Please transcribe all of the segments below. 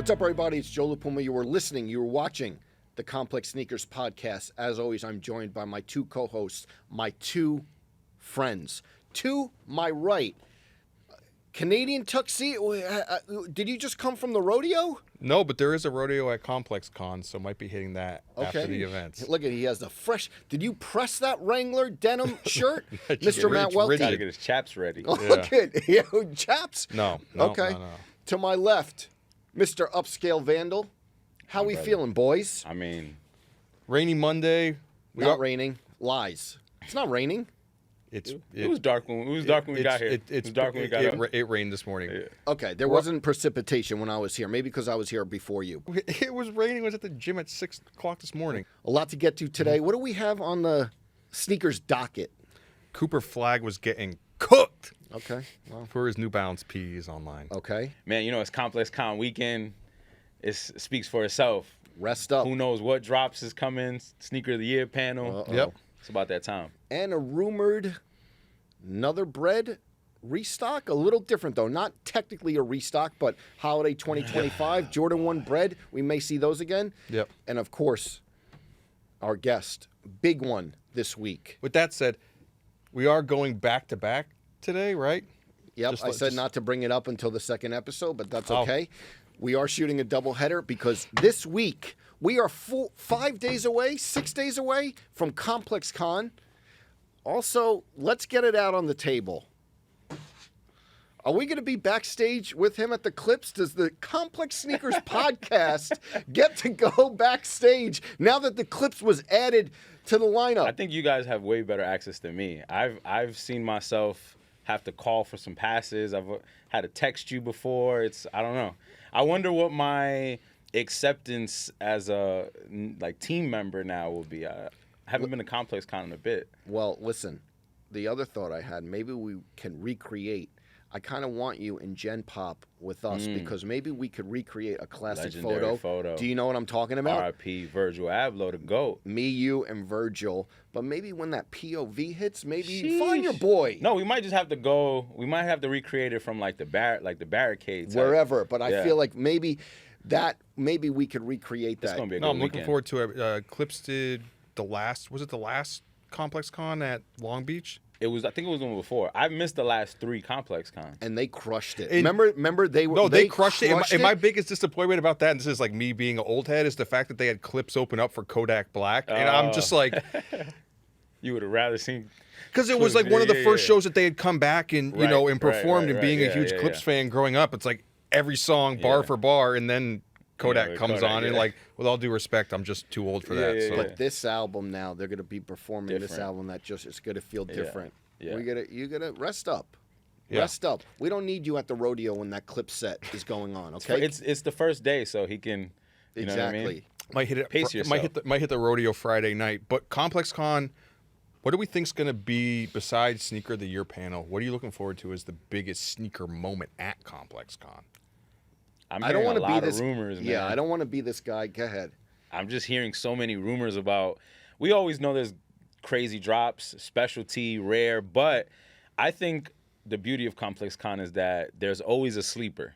What's up, everybody? It's Joe LaPuma. You were listening, you were watching the Complex Sneakers podcast. As always, I'm joined by my two co-hosts, my two friends. To my right, Canadian tuxedo. Did you just come from the rodeo? No, but there is a rodeo at ComplexCon, so might be hitting that after the events. Look at he has the fresh. Did you press that Wrangler denim shirt, Mr. Matt Welty? Got to get his chaps ready. Look at you, chaps. No. Okay. No. To my left, Mr. Upscale Vandal. How we feeling, boys? I mean, Rainy Monday. Not raining. Lies. It's not raining. It was dark when we got here. It was dark when we got here. It rained this morning. Yeah. Okay, there wasn't precipitation when I was here. Maybe because I was here before you. It was raining. I was at the gym at 6 o'clock this morning. A lot to get to today. What do we have on the sneakers docket? Cooper Flagg was getting cooked. Okay. Well, for his New Balance P's online. Okay. Man, you know, it's ComplexCon weekend. It speaks for itself. Rest up. Who knows what drops is coming? Sneaker of the Year panel. Uh-oh. Yep. It's about that time. And a rumored another Bred restock. A little different, though. Not technically a restock, but holiday 2025. Jordan 1 Bred. We may see those again. Yep. And, of course, our guest. Big one this week. With that said, we are going back-to-back today, right? Yep. I said not to bring it up until the second episode, but that's okay. We are shooting a doubleheader because this week we are 5 days away, 6 days away from ComplexCon. Also, let's get it out on the table. Are we going to be backstage with him at the Clips? Does the Complex Sneakers podcast get to go backstage now that the Clips was added to the lineup? I think you guys have way better access than me. I've seen myself have to call for some passes. I've had to text you before. I don't know. I wonder what my acceptance as a team member now will be. I haven't been to ComplexCon in a bit. Well, listen, the other thought I had, maybe we can recreate. I kind of want you in Gen Pop with us because maybe we could recreate a classic photo. Do you know what I'm talking about? R.I.P. Virgil Abloh, the GOAT. Me, you, and Virgil. But maybe when that POV hits, maybe find your boy. No, we might just have to go. We might have to recreate it from the barricades. Wherever. But I feel like maybe we could recreate that. It's gonna be a good I'm weekend. looking forward to it. Clips did the last ComplexCon at Long Beach? I think it was the one before. I missed the last 3 ComplexCon. And they crushed it. And remember they were. No, they crushed it. And my biggest disappointment about that, and this is like me being an old head, is the fact that they had Clips open up for Kodak Black. And I'm just like, you would have rather seen. Because it was like one of the first shows that they had come back and and performed. And being a huge Clips fan growing up, it's like every song bar for bar, and then Kodak comes on, and with all due respect, I'm just too old for that. So. But this album now, they're going to be performing this album that just is going to feel different. Yeah. You gotta rest up. Yeah. Rest up. We don't need you at the rodeo when that clip set is going on. Okay, it's the first day, so he can. You know what I mean? Might hit it. Might hit the rodeo Friday night. But ComplexCon, what do we think's going to be besides Sneaker of the Year panel? What are you looking forward to as the biggest sneaker moment at ComplexCon? I don't want to be this rumors, man. Yeah, I don't want to be this guy. Go ahead. I'm just hearing so many rumors about. We always know there's crazy drops, specialty, rare, but I think the beauty of ComplexCon is that there's always a sleeper.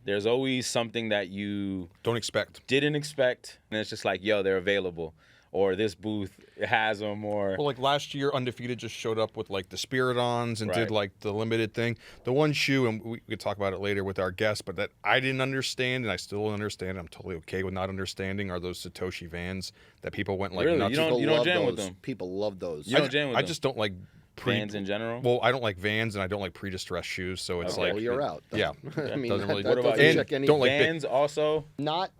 There's always something that you didn't expect, and it's just like, yo, they're available, or this booth has them, or like last year, Undefeated just showed up with like the Spirit-Ons and did like the limited thing. The one shoe, and we could talk about it later with our guest, but that I didn't understand, and I still don't understand. I'm totally okay with not understanding. Are those Satoshi Vans that people went like nuts? You don't jam with them. People love those. You don't jam with them. I just don't like Vans in general. Well, I don't like Vans, and I don't like pre-distressed shoes, so it's like well, you're out. Yeah, I mean, doesn't really. What about check any don't like Vans also? Not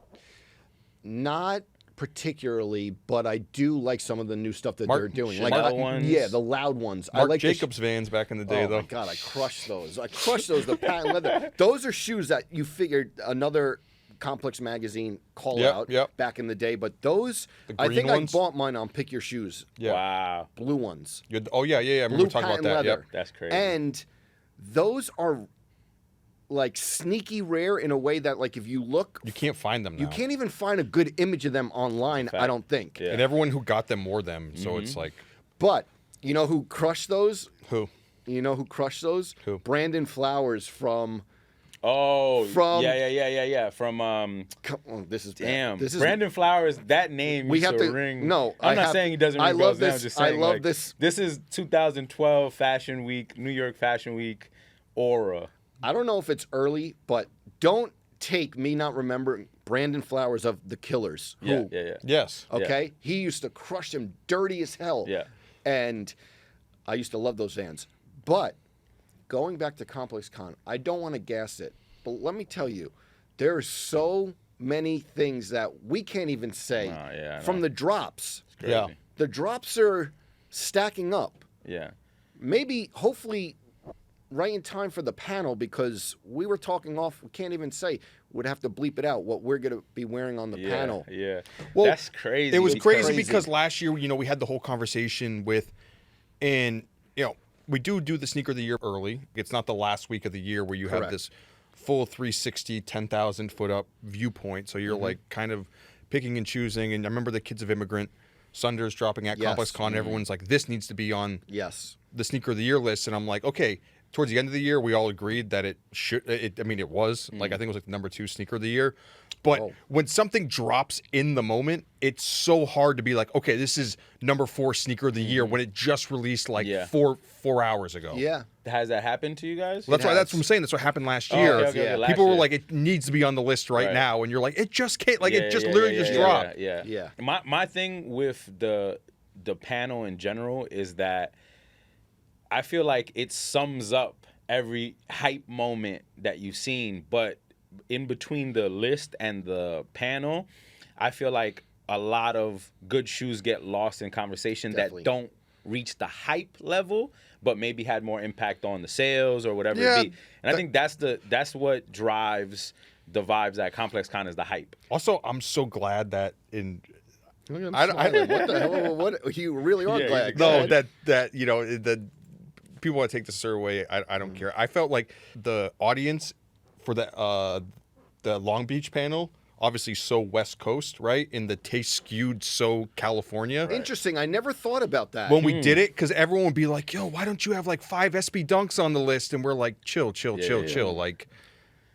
particularly, but I do like some of the new stuff that they're doing. Like ones. Yeah, the loud ones. Marc I like Jacobs Vans back in the day, though. Oh my God, I crushed those. The patent leather. Those are shoes that you figured another Complex magazine call out back in the day, but those I think ones? I bought mine on Pick Your Shoes. Yeah. Wow. Blue ones. Oh yeah. I remember talking about that. Leather. Yep. That's crazy. And those are like sneaky rare in a way that like if you look, you can't find them now. You can't even find a good image of them online, I don't think. Yeah. And everyone who got them wore them, so it's like. But you know who crushed those? Who? You know who crushed those? Who? Brandon Flowers from Oh, From yeah. From Come on, this is damn. This is Brandon Flowers. That name We used have to to ring. no. I'm not saying he doesn't ring I bells love now. this. I'm just saying, I love like, this. This is 2012 Fashion Week, New York Fashion Week aura. I don't know if it's early, but don't take me not remembering Brandon Flowers of The Killers. Yeah. Yes. Okay, he used to crush them dirty as hell. Yeah. And I used to love those Vans. But going back to ComplexCon, I don't want to gas it, but let me tell you, there are so many things that we can't even say from the drops. Yeah. The drops are stacking up. Yeah. Maybe, hopefully, right in time for the panel, because we were talking off, we can't even say, would have to bleep it out, what we're going to be wearing on the panel. Yeah. Well, that's crazy. It was crazy because last year, we had the whole conversation with, and, we do the sneaker of the year early. It's not the last week of the year where you have this full 360, 10,000 foot up viewpoint. So you're like kind of picking and choosing. And I remember the Kids of Immigrant Sunders dropping at ComplexCon. Everyone's like, this needs to be on the sneaker of the year list. And I'm like, okay. Towards the end of the year, we all agreed that it should. It was like, I think it was like the number 2 sneaker of the year. But when something drops in the moment, it's so hard to be like, okay, this is number 4 sneaker of the year when it just released like 4 hours ago. Yeah. Has that happened to you guys? That's what I'm saying. That's what happened last year. Okay, last People were year. like, it needs to be on the list right now, and you're like, it just can't. Like, it just literally just dropped. Yeah. My thing with the panel in general is that I feel like it sums up every hype moment that you've seen, but in between the list and the panel, I feel like a lot of good shoes get lost in conversation that don't reach the hype level, but maybe had more impact on the sales or whatever it be. And I think that's what drives the vibes at ComplexCon is the hype. Also, I'm so glad that in what the hell? What you really are glad? No, that the people want to take the survey. I don't care. I felt like the audience for the Long Beach panel, obviously so West Coast, right? And the taste skewed so California. Interesting. I never thought about that. When we did it, because everyone would be like, yo, why don't you have like 5 SB Dunks on the list? And we're like, chill. Like,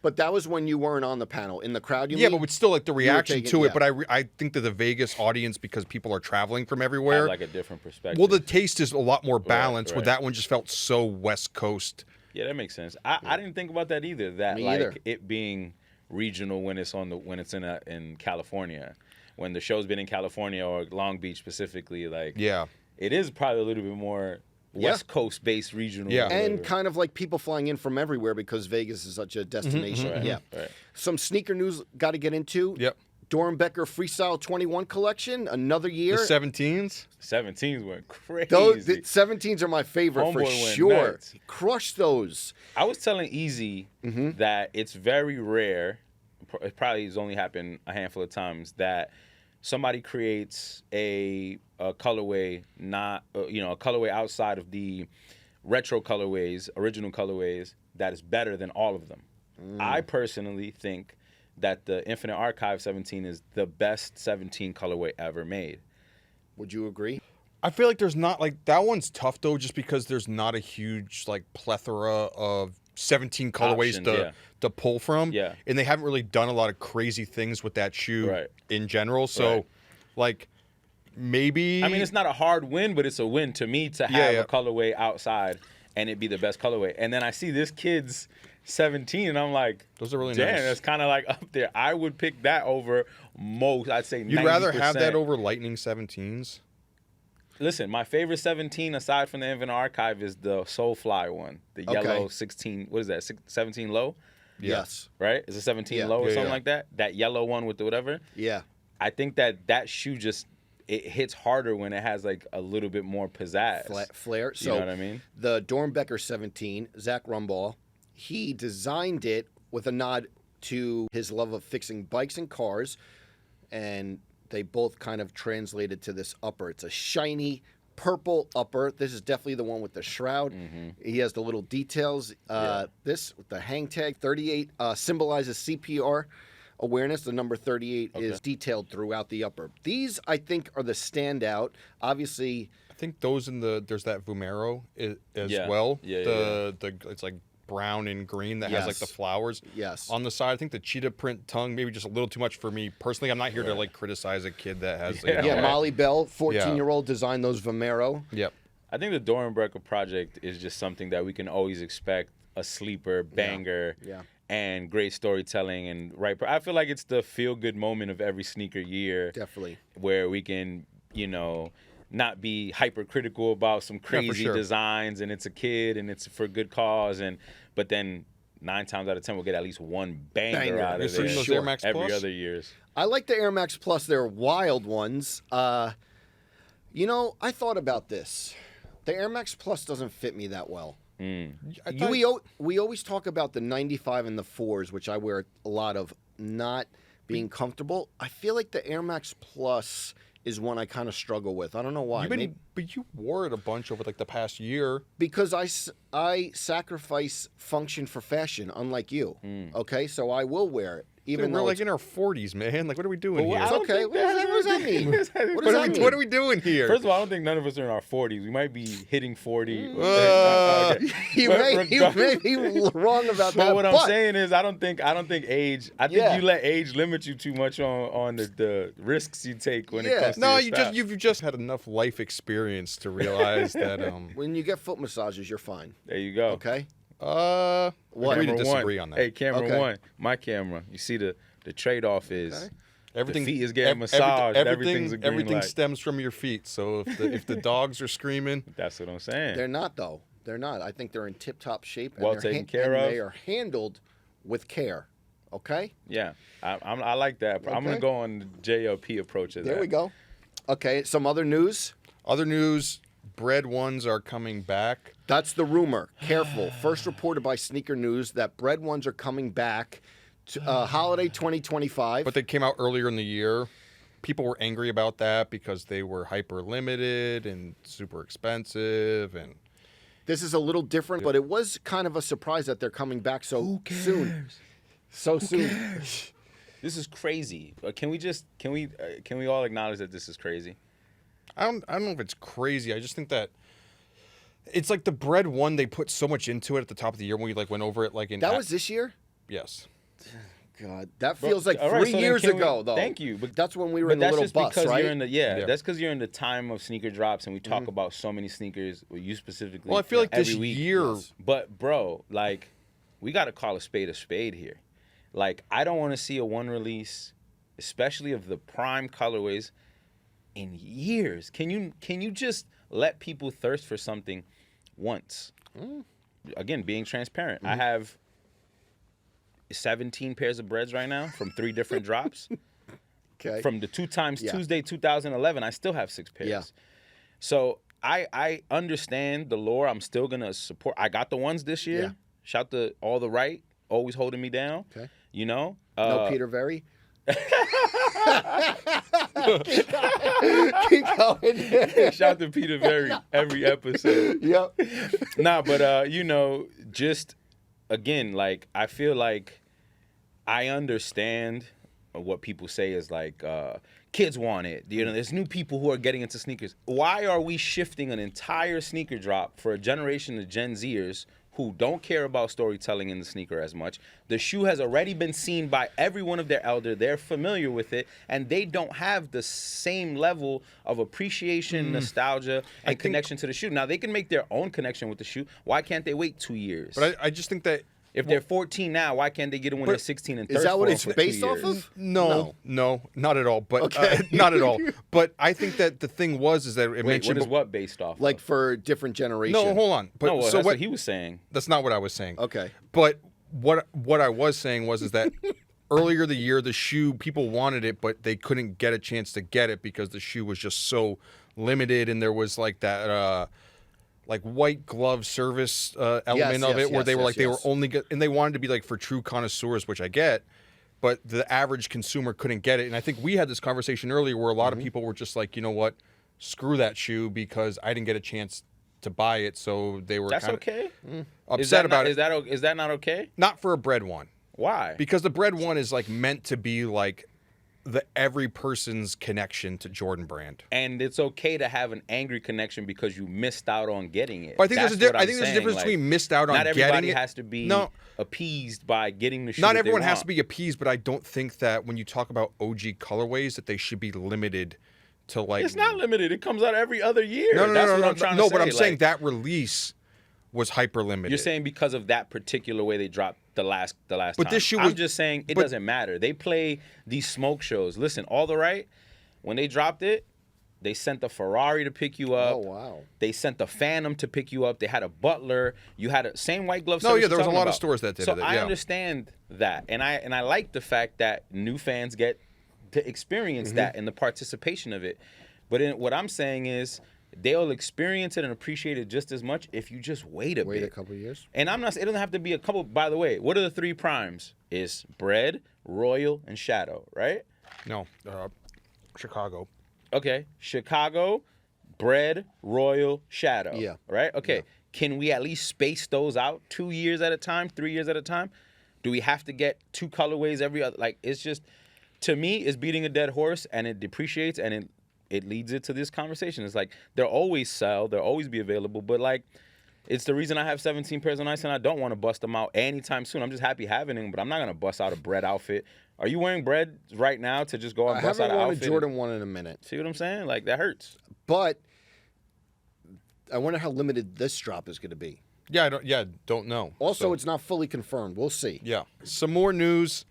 but that was when you weren't on the panel. In the crowd, you mean? but it's still like the reaction to it. yeah. But I think that the Vegas audience, because people are traveling from everywhere, Have like a different perspective. well, the taste is a lot more balanced. Right. Where that one just felt so West Coast. Yeah, that makes sense. I didn't think about that either. That Me like either. it being regional when it's in California, when the show's been in California or Long Beach specifically, like it is probably a little bit more West Coast based regional. Yeah. And kind of like people flying in from everywhere because Vegas is such a destination. Right. Some sneaker news got to get into. Yep. Doernbecher Freestyle 21 collection, another year. The 17s? 17s went crazy. Those the 17s are my favorite Homeboy for went sure. nuts. Crush those. I was telling Yeezy that it's very rare. It probably has only happened a handful of times that somebody creates a colorway, not a colorway outside of the retro colorways, original colorways, that is better than all of them. I personally think that the Infinite Archive 17 is the best 17 colorway ever made. Would you agree? I feel like there's not like that one's tough though, just because there's not a huge like plethora of 17 colorways Options, to pull from. Yeah. And they haven't really done a lot of crazy things with that shoe in general. So like maybe I mean, it's not a hard win, but it's a win to me to have a colorway outside and it be the best colorway. And then I see this kid's 17 and I'm like, those are really damn, nice. that's kind of like up there. I would pick that over most. I'd say 90%. You'd rather have that over Lightning 17s? Listen, my favorite 17 aside from the Infinite Archive is the Soulfly one, the yellow 16. What is that? 17 low? Yes. Right? Is it 17 low or something like that? That yellow one with the whatever. Yeah. I think that shoe just it hits harder when it has like a little bit more pizzazz. Flair. You know what I mean? The Doernbecher 17, Zach Rumbaugh, he designed it with a nod to his love of fixing bikes and cars, and they both kind of translated to this upper. It's a shiny purple upper. This is definitely the one with the shroud. He has the little details. This, with the hang tag, 38 symbolizes CPR awareness. The number 38 is detailed throughout the upper. These, I think, are the standout. Obviously, I think those there's that Vomero as well. Yeah. It's like brown and green that has like the flowers on the side. I think the cheetah print tongue maybe just a little too much for me personally. I'm not here to like criticize a kid that has. Molly Bell, 14-year-old, designed those Vomero. Yep. I think the Doernbecher project is just something that we can always expect, a sleeper, banger, and great storytelling. And I feel like it's the feel-good moment of every sneaker year. Definitely. Where we can, not be hypercritical about some crazy designs, and it's a kid, and it's for a good cause, but then 9 times out of 10 we'll get at least one banger out of it. Air Max every Plus? other years. I like the Air Max Plus. They're wild ones. I thought about this. The Air Max Plus doesn't fit me that well. We always talk about the 95 and the 4s, which I wear a lot of, not being comfortable. I feel like the Air Max Plus is one I kind of struggle with. I don't know why. But you wore it a bunch over like the past year. Because I sacrifice function for fashion, unlike you. Okay, so I will wear it. Even we're like in our 40s, man. Like, what are we doing here? It's okay. What does that mean? What are we doing here? First of all, I don't think none of us are in our 40s. We might be hitting 40. You may be wrong about that. But what I'm saying is, I don't think age. I think you let age limit you too much on the risks you take when it comes to your style. you've just had enough life experience to realize that when you get foot massages, you're fine. There you go. Okay. What? Agree to disagree on that. Hey, camera one, my camera. You see the trade-off is everything. The feet is getting massaged. Everything's a green everything light. stems from your feet. So if the dogs are screaming, that's what I'm saying. They're not though. They're not. I think they're in tip-top shape. Well taken care of. They are handled with care. Okay. Yeah, I like that. Okay. I'm gonna go on the JLP approach of that. There we go. Okay. Some other news. Bred ones are coming back. That's the rumor. Careful. First reported by Sneaker News that Bred ones are coming back to holiday 2025. But they came out earlier in the year. People were angry about that because they were hyper limited and super expensive. And this is a little different, but it was kind of a surprise that they're coming back so soon. So soon. This is crazy. Can we all acknowledge that this is crazy? I don't know if it's crazy. I just think that it's like the Bred one. They put so much into it at the top of the year when we like went over it. Like that was this year. Yes. God, that feels like 3 years ago, though. Thank you. But that's when we were in the little bus, right? That's because you're in the time of sneaker drops, and we talk about so many sneakers. You specifically. Well, I feel like every this week. year. But bro, like, we got to call a spade here. Like, I don't want to see a one release, especially of the prime colorways, in years. Can you just let people thirst for something once? Again, being transparent. I have 17 pairs of Breds right now from 3 different drops. Okay. From the 2 times Tuesday 2011, I still have 6 pairs. Yeah. So I understand the lore. I'm still gonna support. I got the ones this year. Yeah. Shout to all the right, always holding me down. Okay. No Peter Very. Keep going. Shout to Peter Very every episode. Yep. Nah, but just again, like, I feel like I understand what people say is like kids want it. There's new people who are getting into sneakers. Why are we shifting an entire sneaker drop for a generation of Gen Zers who don't care about storytelling in the sneaker as much? The shoe has already been seen by every one of their elder. They're familiar with it, and they don't have the same level of appreciation, nostalgia, and connection to the shoe. Now, they can make their own connection with the shoe. Why can't they wait 2 years? But I just think that if they're 14 now, why can't they get it when they're 16 and 13? Is that what it's based off of? No, not at all. But not at all. But I think that the thing is that it mentioned. What is what based off? Like for different generations. No, hold on. But no, that's what he was saying. That's not what I was saying. Okay. But what I was saying is that earlier the year, the shoe, people wanted it, but they couldn't get a chance to get it because the shoe was just so limited, and there was like that. Like white glove service element of it, where they were like they were only and they wanted to be like for true connoisseurs, which I get, but the average consumer couldn't get it. And I think we had this conversation earlier where a lot of people were just like, you know what, screw that shoe because I didn't get a chance to buy it, so they were upset about it. Is that not okay? Not for a Bred one. Why? Because the Bred one is like meant to be like every person's connection to Jordan brand. And it's okay to have an angry connection because you missed out on getting it. But I think there's a difference between missed out on getting it. Not everybody has to be appeased by getting the shoe. Not everyone has to be appeased, but I don't think that when you talk about OG colorways that they should be limited to like. It's not limited. It comes out every other year. No, That's what I'm trying to say. But I'm saying that release was hyper limited. You're saying because of that particular way they dropped the last but time. This shoe I'm just saying it doesn't matter. They play these smoke shows. Listen, All the Right, when they dropped it, they sent the Ferrari to pick you up. Oh, wow. They sent the Phantom to pick you up. They had a Butler. You had a same white glove. No, yeah, there was a lot of stores that did so it. I understand that, and I like the fact that new fans get to experience that and the participation of it. But what I'm saying is, they'll experience it and appreciate it just as much if you just wait a bit. Wait a couple years. And I'm not. It doesn't have to be a couple. By the way, what are the 3 primes? Is Bred, Royal, and Shadow, right? No, Chicago. Okay, Chicago, Bred, Royal, Shadow. Yeah. Right. Okay. Yeah. Can we at least space those out 2 years at a time, 3 years at a time? Do we have to get 2 colorways every other? Like, it's just, to me, it's beating a dead horse, and it depreciates, and it leads it to this conversation. It's like, they'll always sell, they'll always be available, but like, it's the reason I have 17 pairs on ice, and I don't want to bust them out anytime soon. I'm just happy having them, but I'm not going to bust out a Bred outfit. Are you wearing Bred right now to just go and bust out an outfit? I haven't worn a Jordan 1 in a minute. See what I'm saying? Like, that hurts. But I wonder how limited this drop is going to be. Yeah, don't know. Also, it's not fully confirmed. We'll see. Yeah. Some more news.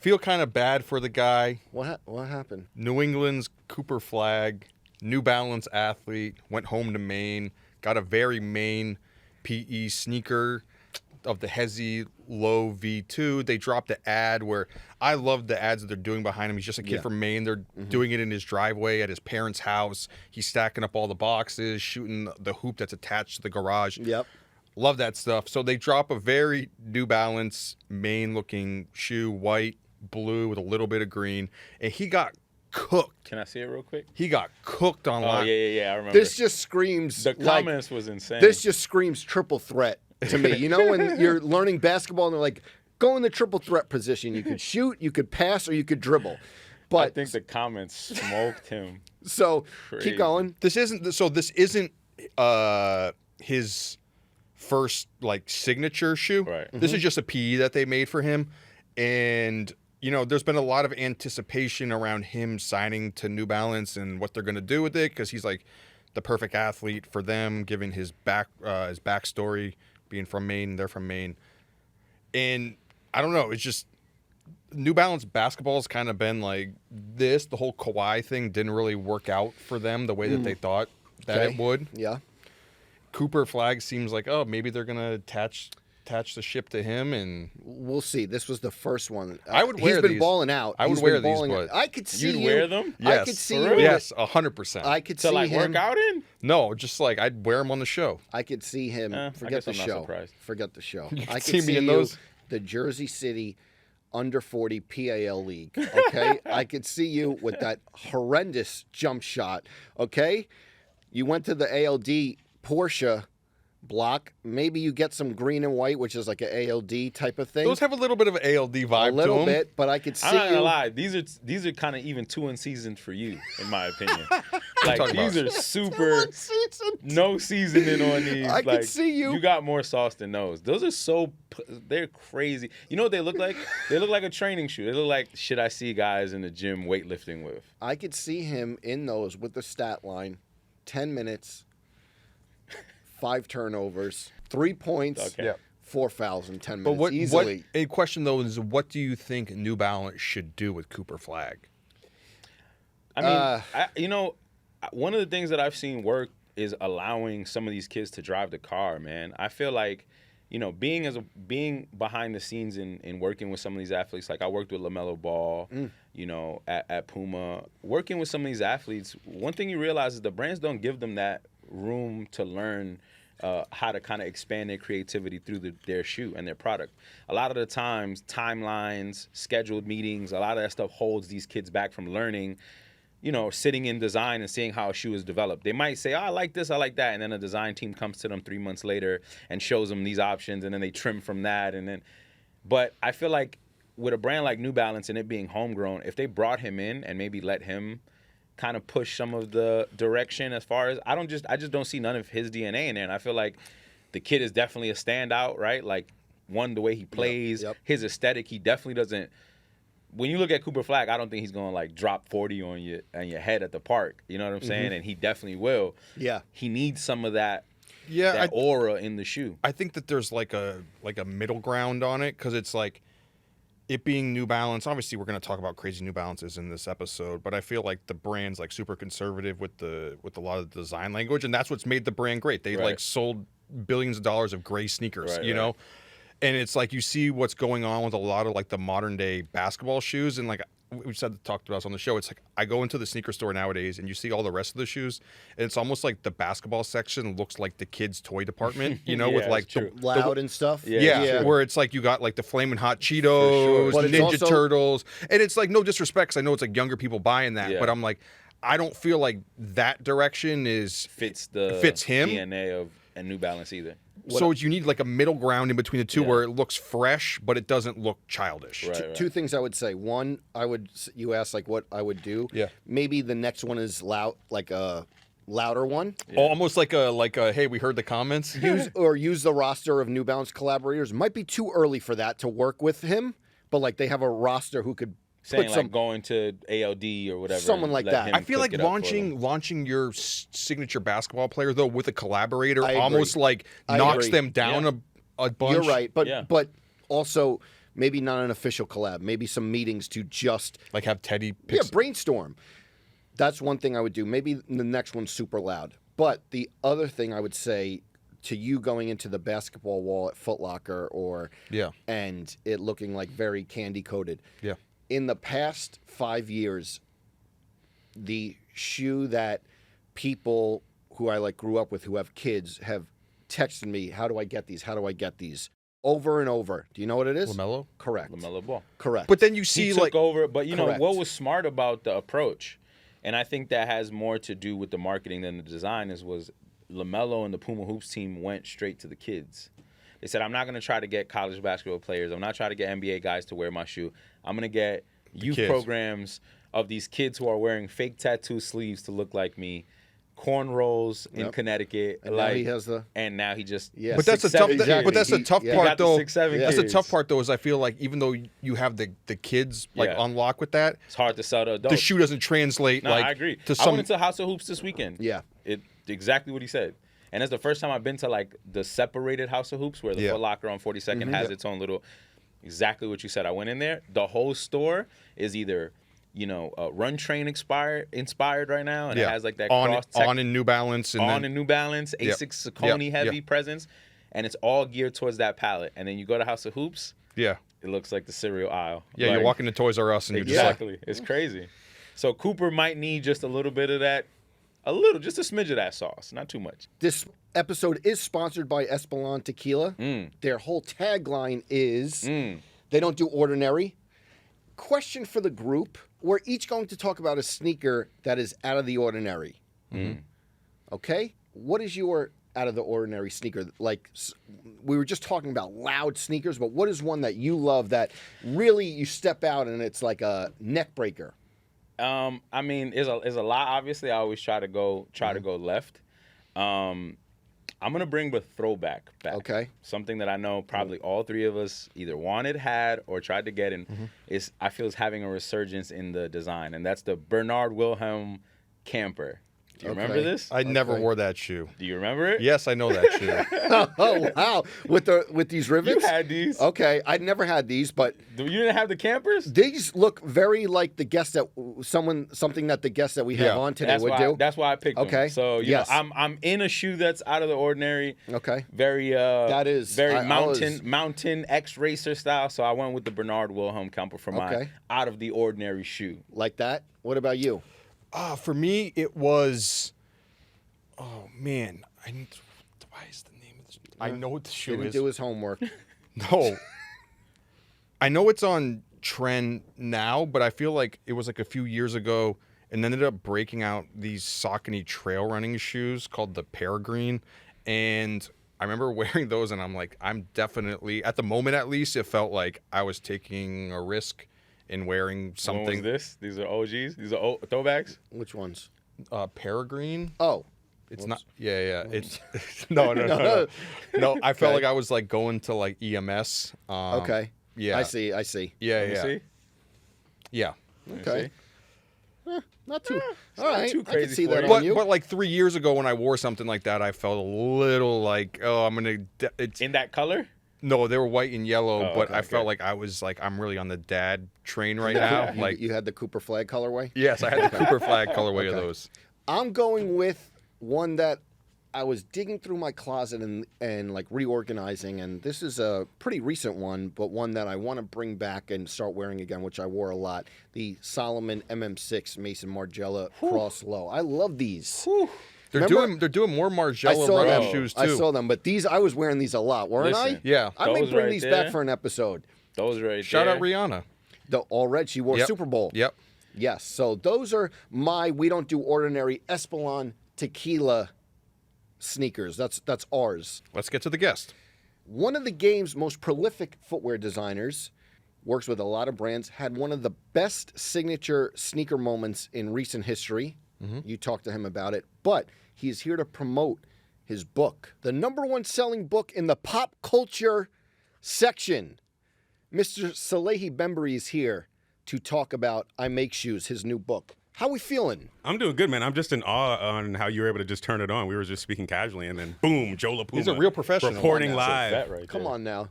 Feel kind of bad for the guy. What happened? New England's Cooper Flagg, New Balance athlete, went home to Maine, got a very Maine PE sneaker of the Hezi Low V2. They dropped an ad where I love the ads that they're doing behind him. He's just a kid from Maine. They're doing it in his driveway at his parents' house. He's stacking up all the boxes, shooting the hoop that's attached to the garage. Yep. Love that stuff. So they drop a very New Balance Maine-looking shoe, white, blue with a little bit of green, and he got cooked. Can I see it real quick? He got cooked online. Oh, yeah, I remember. This just screams. The comments was insane. This just screams triple threat to me. You know, when you're learning basketball and they're like, go in the triple threat position. You could shoot, you could pass, or you could dribble. But I think the comments smoked him. So Crazy. keep going. This isn't his first like signature shoe. Right. This is just a PE that they made for him, and you know, there's been a lot of anticipation around him signing to New Balance and what they're going to do with it, because he's like the perfect athlete for them, given his backstory, being from Maine. They're from Maine, and I don't know. It's just New Balance basketball has kind of been like this. The whole Kawhi thing didn't really work out for them the way that they thought that it would. Yeah. Cooper Flagg seems like, oh, maybe they're going to attach the ship to him, and We'll see. This was the first one. I would wear He's been these. balling out. I would He's wear been these, balling but- out. I could see You'd you. wear them? I yes, could see for you. real? yes, 100%. I could To see like him. work out in? No, just like I'd wear them on the show. I could see him. I Forget guess the I'm not show. surprised. Forget the show. You I could could see see me in you, those. the Jersey City under 40 PAL league. Okay, I could see you with that horrendous jump shot. Okay, you went to the ALD Porsche block. Maybe you get some green and white, which is like an ALD type of thing. Those have a little bit of an ALD vibe a little to them. bit, but I could see I'm not you. gonna lie. These are kind of even too unseasoned for you, in my opinion. Like talking these about? are super no seasoning on these. I could like, see you. You got more sauce than those. Those are so they're crazy. You know what they look like? They look like a training shoe. They look like shit I see guys in the gym weightlifting with. I could see him in those with the stat line: 10 minutes, 5 turnovers, 3 points, Okay. Yeah. 4 fouls in 10 But minutes what easily. a question though is, what do you think New Balance should do with Cooper Flagg? I mean, one of the things that I've seen work is allowing some of these kids to drive the car, man. I feel like, being behind the scenes in working with some of these athletes, like I worked with LaMelo Ball, at Puma, working with some of these athletes, one thing you realize is the brands don't give them that room to learn how to kind of expand their creativity through their shoe and their product. A lot of the times, timelines, scheduled meetings, a lot of that stuff holds these kids back from learning, sitting in design and seeing how a shoe is developed. They might say, oh, I like this, I like that, and then a design team comes to them 3 months later and shows them these options, and then they trim from that. But I feel like with a brand like New Balance and it being homegrown, if they brought him in and maybe let him kind of push some of the direction as far as I just don't see none of his DNA in there, and I feel like the kid is definitely a standout, right? Like the way he plays, his aesthetic, he definitely doesn't. When you look at Cooper Flagg, I don't think he's gonna like drop 40 on your head at the park. You know what I'm saying? And he definitely will. Yeah. He needs some of that. Yeah, that aura in the shoe. I think that there's like a middle ground on it, because it's like it being New Balance. Obviously, we're going to talk about crazy New Balances in this episode, but I feel like the brand's like super conservative with a lot of the design language, and that's what's made the brand great. They like sold billions of dollars of gray sneakers, you know. And it's like you see what's going on with a lot of like the modern day basketball shoes, and like we talked about this on the show. It's like I go into the sneaker store nowadays, and you see all the rest of the shoes, and it's almost like the basketball section looks like the kids' toy department, you know, with like the Loud and stuff. Where it's like you got like the Flamin' Hot Cheetos, Ninja Turtles, and it's like no disrespect, 'cause I know it's like younger people buying that, but I'm like, I don't feel like that direction fits him DNA of a New Balance either. So you need like a middle ground in between the two where it looks fresh, but it doesn't look childish. Two things I would say. One, you asked like what I would do. Yeah. Maybe the next one is loud, like a louder one. Yeah. Almost like a hey, we heard the comments. use the roster of New Balance collaborators. Might be too early for that to work with him, but like they have a roster who could saying like going to ALD or whatever. Someone like that. I feel like launching your signature basketball player though with a collaborator almost like knocks them down a bunch. You're right, but also maybe not an official collab. Maybe some meetings to just like have Teddy brainstorm. That's one thing I would do. Maybe the next one's super loud. But the other thing I would say to you going into the basketball wall at Foot Locker and it looking like very candy coated. Yeah. In the past 5 years, the shoe that people who I like grew up with who have kids have texted me, how do I get these? How do I get these? Over and over. Do you know what it is? LaMelo? Correct. LaMelo Ball. Correct. But then you see he took over, but you know what was smart about the approach, and I think that has more to do with the marketing than the design, was LaMelo and the Puma Hoops team went straight to the kids. They said, I'm not going to try to get college basketball players. I'm not trying to get NBA guys to wear my shoe. I'm going to get youth programs of these kids who are wearing fake tattoo sleeves to look like me, cornrows in Connecticut. And now he has and now he just But that's a tough. But that's a tough part though. That's a tough part though. Is I feel like even though you have the kids like on lock with that, it's hard to sell to adults. The shoe doesn't translate. No, I agree. I went into House of Hoops this weekend. Yeah, exactly what he said. And it's the first time I've been to like the separated House of Hoops where the Foot Locker on 42nd has its own little. Exactly what you said. I went in there. The whole store is either, Run Train inspired right now, and it has like that on in New Balance and in New Balance, Asics Saucony heavy presence, and it's all geared towards that palette. And then you go to House of Hoops. Yeah, it looks like the cereal aisle. Yeah, you're walking to Toys R Us and you're just like, it's crazy. So Cooper might need just a little bit of that. Just a smidge of that sauce, not too much. This episode is sponsored by Espolon Tequila. Their whole tagline is, they don't do ordinary. Question for the group. We're each going to talk about a sneaker that is out of the ordinary. Okay? What is your out of the ordinary sneaker? Like, we were just talking about loud sneakers, but what is one that you love that really you step out and it's like a neck breaker? I mean, there's a lot. Obviously, I always try to go left. I'm gonna bring the throwback back. Okay. Something that I know probably all three of us either wanted, had, or tried to get, and I feel is having a resurgence in the design, and that's the Bernard Wilhelm Camper. Do you remember this? I never wore that shoe. Do you remember it? Yes, I know that shoe. Oh wow! With these rivets? You had these. Okay, I'd never had these, but you didn't have the Campers? These look very like the guests that something that the guests that we have on today would do. That's why I picked them. Okay. So you know, I'm in a shoe that's out of the ordinary. Okay. Very that is very mountain X racer style. So I went with the Bernard Wilhelm Camper for my out of the ordinary shoe. Like that. What about you? For me, it was. Oh man, why is the name of the shoe? I know what the shoe is. Didn't do his homework. No, I know it's on trend now, but I feel like it was like a few years ago, and ended up breaking out these Saucony trail running shoes called the Peregrine, and I remember wearing those, and I'm like, I'm definitely, at the moment at least, it felt like I was taking a risk in wearing something. When was this? These are OGs? These are throwbacks? Which ones? Peregrine. Oh. It's not. Yeah. It's no. I felt like I was like going to like EMS. Okay. Yeah. I see. Yeah. See? Yeah. Okay. Not too. All not right. too I crazy can see for that you. on you. But like 3 years ago when I wore something like that, I felt a little like, oh, I'm gonna. It's In that color? no, they were white and yellow, Oh, but okay, I felt okay. like I was like, I'm really on the dad train right now. Like, you had the Cooper Flagg colorway. yes, I had the Cooper Flagg colorway of Okay. those. I'm going with one that I was digging through my closet and like reorganizing, and this is a pretty recent one, but one that I want to bring back and start wearing again, which I wore a lot. The Solomon MM6 Mason Margiela Cross Low. I love these. They're doing more Margiela running shoes too. I saw them, but these I was wearing these a lot, weren't Listen, I? Yeah. I may those bring right these there. back for an episode. Those right Shout there. out Rihanna. The all red she wore Yep. Super Bowl. Yep. Yes. So those are my We Don't Do Ordinary Espolon Tequila sneakers. That's ours. Let's get to the guest. One of the game's most prolific footwear designers, works with a lot of brands, had one of the best signature sneaker moments in recent history. You talked to him about it, but he's here to promote his book, the #1 selling book in the pop culture section. Mr. Salehe Bembury is here to talk about I Make Shoes, his new book. How we feeling? I'm doing good, man. I'm just in awe on how you were able to just turn it on. We were just speaking casually, and then boom, Joe LaPuma. He's a real professional. Reporting Come on now. live. That right Come there. on now.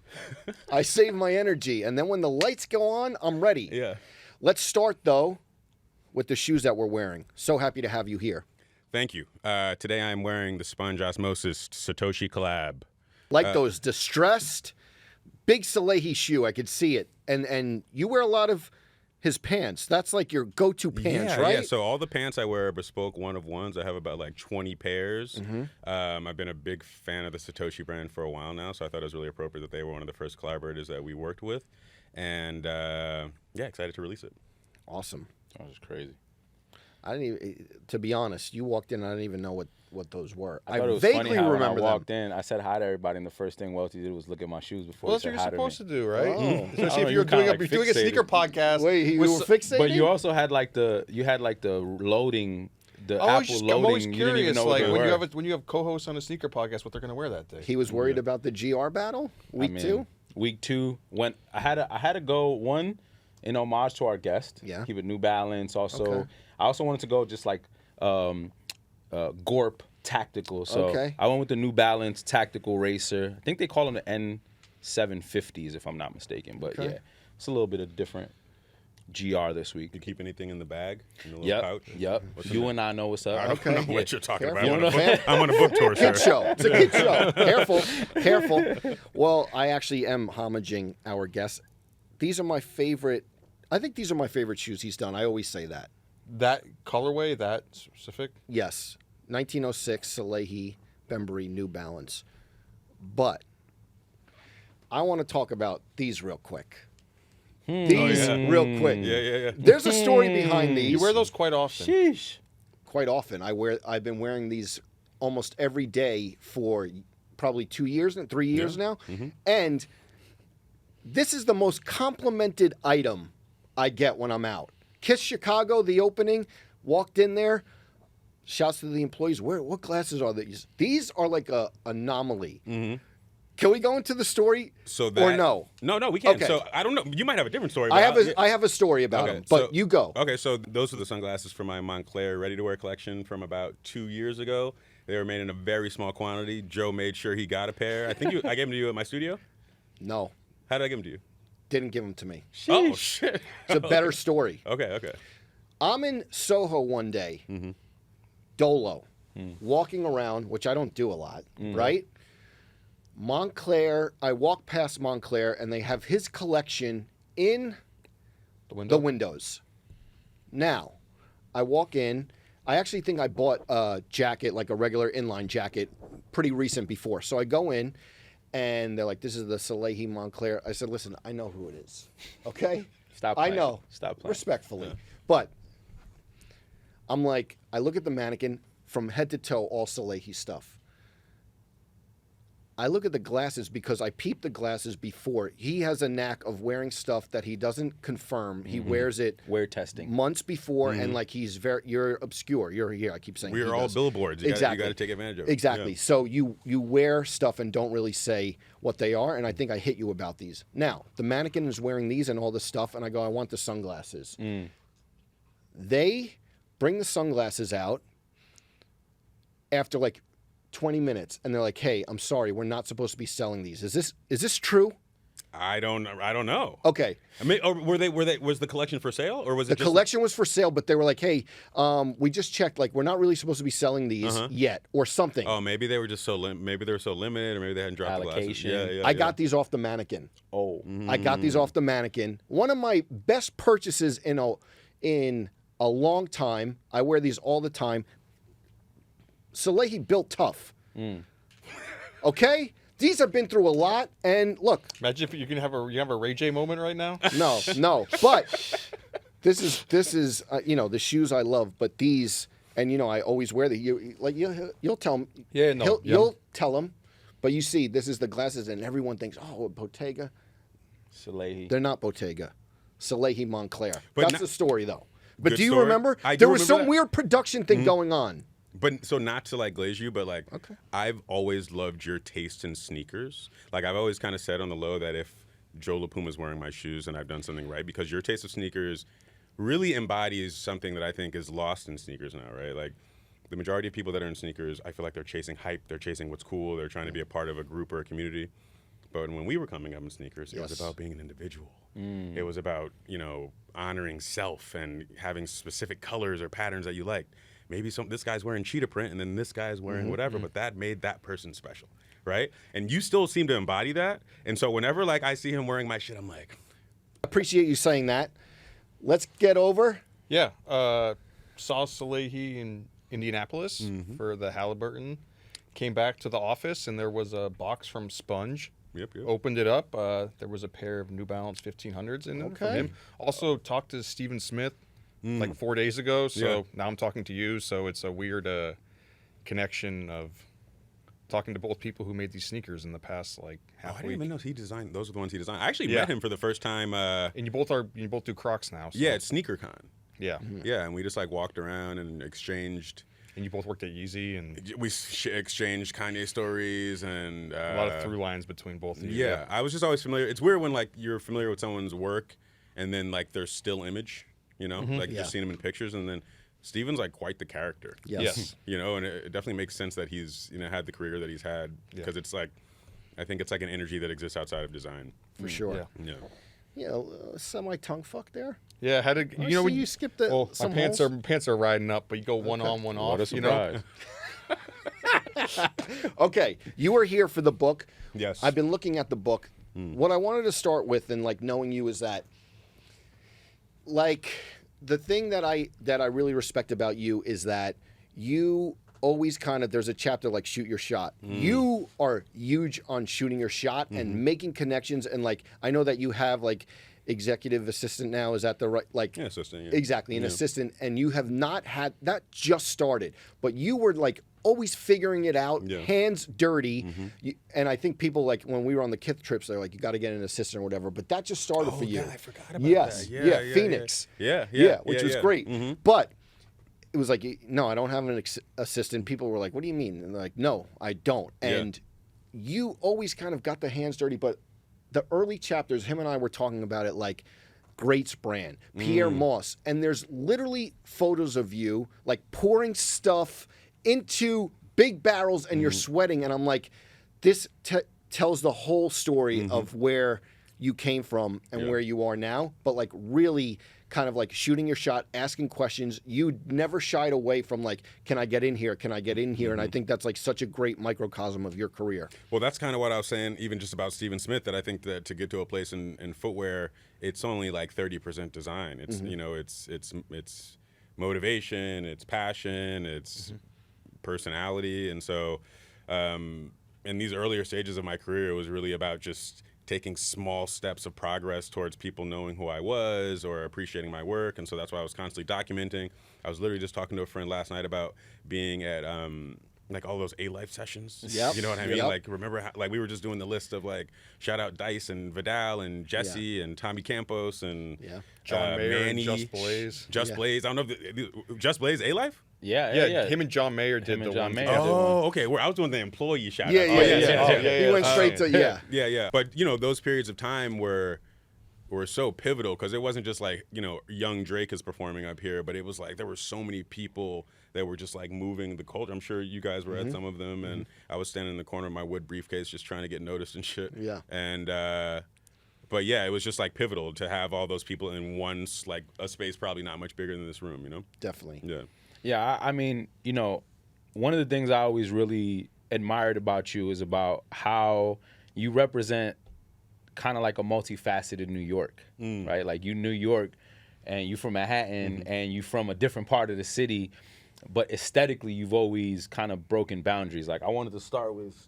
I save my energy, and then when the lights go on, I'm ready. Yeah. Let's start, though, with the shoes that we're wearing. So happy to have you here. Thank you. Today I'm wearing the Sponge Osmosis Satoshi collab. Like those distressed, big Salehe shoe. I could see it. And you wear a lot of his pants. That's like your go-to pants, right? Yeah. So all the pants I wear are bespoke one-of-ones. I have about like 20 pairs. I've been a big fan of the Satoshi brand for a while now, so I thought it was really appropriate that they were one of the first collaborators that we worked with. And yeah, excited to release it. Awesome. That was crazy. I didn't even, to be honest, you walked in, I didn't even know what those were. I thought it was vaguely funny how when I remember walked them. in, I said hi to everybody, and the first thing Welty did was look at my shoes before Well, he that's what said you're hi supposed to to me. do, right? Oh. Especially Oh, if you you're kinda doing, like you're doing a sneaker fixated. podcast. Wait, you with were fixated? But you also had like the loading, the I was Apple just, I'm loading. always You didn't even curious, know what like they were. when you have co-hosts on a sneaker podcast, what they're going to wear that day. He was worried about the GR battle? Week 2? Week 2, when I had to go one in homage to our guest. Yeah. Keep it New Balance. Also, Okay. I I also wanted to go just like Gorp tactical. So Okay. I went with the New Balance tactical racer. I think they call them the N750s, if I'm not mistaken. But Okay. yeah, it's a little bit of different GR this week. You keep anything in the bag? In the little pouch? Yep. You and I know what's up. I don't know what you're talking Careful. about. You I'm on a book tour, sir. Kid show. It's a kid show. Careful. Well, I actually am homaging our guest. These are my favorite. I think these are my favorite shoes he's done. I always say that. That colorway, that specific. Yes. 1906 Salehe Bembury New Balance. But I want to talk about these real quick. These real quick. Yeah. There's a story behind these. You wear those quite often. Sheesh. Quite often. I've been wearing these almost every day for probably 2 years, 3 years now. And this is the most complimented item I get when I'm out. Kiss Chicago, the opening, walked in there. Shouts to the employees. What glasses are these? These are like a anomaly. Can we go into the story So that, or no? No, we can't. Okay. So I don't know. You might have a different story. I but have a story about them, but you go. Okay, so those are the sunglasses for my Montclair ready-to-wear collection from about 2 years ago. They were made in a very small quantity. Joe made sure he got a pair. I think I gave them to you at my studio. No, How did I give them to you? didn't give them to me. Oh shit! It's a better story. Okay. I'm in Soho one day, Dolo, walking around, which I don't do a lot, right? Montclair, I walk past Montclair, and they have his collection in the windows. Now, I walk in. I actually think I bought a jacket, like a regular inline jacket, pretty recent before. So I go in, and they're like, this is the Salehe Montclair. I said, listen, I know who it is, okay? Stop I playing. know. Stop playing. Respectfully. But I'm like, I look at the mannequin from head to toe, all Salehe stuff. I look at the glasses because I peep the glasses before. He has a knack of wearing stuff that he doesn't confirm. He wears it Wear testing months before, and like you're obscure. You're here. I keep saying We are all billboards. You exactly. got to take advantage of it. Exactly. Yeah. So you wear stuff and don't really say what they are, and I think I hit you about these. Now the mannequin is wearing these and all this stuff, and I go, I want the sunglasses. They bring the sunglasses out after like 20 minutes, and they're like, "Hey, I'm sorry, we're not supposed to be selling these. Is this true?" I don't know. Okay. I mean, or was the collection for sale, or was it The just collection was for sale, but they were like, "Hey, we just checked. Like, we're not really supposed to be selling these yet, or something." Oh, maybe they were just maybe they were so limited, or maybe they hadn't dropped Allocation. the glasses. Yeah, I got these off the mannequin. Oh, I got these off the mannequin. One of my best purchases in a long time. I wear these all the time. Salehe built tough. Okay, these have been through a lot, and look, Imagine if you can have a Ray J moment right now. no, but this is the shoes I love, but these, and I always wear the you'll tell him, you'll tell him, but you see, this is the glasses, and everyone thinks, oh, Bottega. Salehe. They're not Bottega. Salehe Montclair. But That's the story, though. But Good do you story. remember? I do There was remember some that. weird production thing going on. But so not to like glaze you, but like Okay. I've always loved your taste in sneakers. Like I've always kind of said on the low that if Joe LaPuma is wearing my shoes, then I've done something right, because your taste of sneakers really embodies something that I think is lost in sneakers now, right? Like the majority of people that are in sneakers, I feel like they're chasing hype, they're chasing what's cool, they're trying to be a part of a group or a community. But when we were coming up in sneakers, it was Yes. about being an individual. It was about, honoring self and having specific colors or patterns that you liked. Maybe this guy's wearing cheetah print and then this guy's wearing whatever, but that made that person special, right? And you still seem to embody that. And so whenever like I see him wearing my shit, I'm like, Appreciate you saying that. Let's get over. Yeah, saw Salehe in Indianapolis for the Hailburton. Came back to the office and there was a box from Sponge. yep. Opened it up. There was a pair of New Balance 1500s in it from Okay. him. Also talked to Stephen Smith like 4 days ago. So Yeah. now I'm talking to you. So it's a weird connection of talking to both people who made these sneakers in the past like I half didn't week. even know he designed. Those are the ones he designed. I actually Yeah. met him for the first time. And you both do Crocs now. So. Yeah, at SneakerCon. Yeah. Yeah, and we just like walked around and exchanged. And you both worked at Yeezy and We exchanged Kanye stories and a lot of through lines between both of you. Yeah, I was just always familiar. It's weird when like you're familiar with someone's work and then like their still image, like you Yeah. just seen him in pictures, and then Steven's like quite the character. Yes. And it definitely makes sense that he's had the career that he's had, because it's like I think it's like an energy that exists outside of design. For sure. Yeah. Yeah. Semi tongue fuck there. Yeah, how did I you know see when you skipped the- Well, some my pants holes. are riding up, but you go one on, one off. what a surprise. Okay, you were here for the book. Yes. I've been looking at the book. What I wanted to start with, and like knowing you, is that like the thing that I really respect about you is that you always kind of, there's a chapter like shoot your shot. You are huge on shooting your shot and making connections, and like I know that you have like executive assistant now. Is that the right like Yeah, assistant. Yeah. Exactly, an assistant, and you have not had that just started, but you were like always figuring it out, Yeah. hands dirty. And I think people like when we were on the Kith trips, they're like, you got to get an assistant or whatever. But that just started for you. yeah, I forgot about yes, that. yeah, Phoenix, Yeah, which was great. But it was like, no, I don't have an assistant. People were like, what do you mean? And they're like, no, I don't. And you always kind of got the hands dirty, but the early chapters, him and I were talking about it like Greats Brand, Pierre Moss, and there's literally photos of you like pouring stuff into big barrels and you're sweating, and I'm like, this tells the whole story of where you came from and where you are now, but like really kind of like shooting your shot, asking questions. You never shied away from like, can I get in here? Can I get in here? And I think that's like such a great microcosm of your career. Well, that's kind of what I was saying, even just about Stephen Smith, that I think that to get to a place in footwear, it's only like 30% design. It's it's motivation, it's passion, it's personality, and so in these earlier stages of my career, it was really about just taking small steps of progress towards people knowing who I was or appreciating my work. And so that's why I was constantly documenting. I was literally just talking to a friend last night about being at like all those A-Life sessions. Yep. You know what I mean? Yep. Like, remember how, like we were just doing the list of like shout out Dice and Vidal and Jesse and Tommy Campos and John Mayer Manny, and Just Blaze. Just Blaze. I don't know if Just Blaze A-Life? Yeah. Him and John Mayer did the John one. Mayer. Oh, okay. Where I was doing the employee shout out. He went straight to Yeah. But you know, those periods of time were so pivotal because it wasn't just like, you know, young Drake is performing up here, but it was like there were so many people that were just like moving the culture. I'm sure you guys were at some of them, and I was standing in the corner of my wood briefcase just trying to get noticed and shit. Yeah. And but yeah, it was just like pivotal to have all those people in one, like a space probably not much bigger than this room, you know? Definitely. Yeah. Yeah, I mean, you know, one of the things I always really admired about you is about how you represent kind of like a multifaceted New York, right? Like you New York and you from Manhattan and you from a different part of the city, but aesthetically you've always kind of broken boundaries. Like I wanted to start with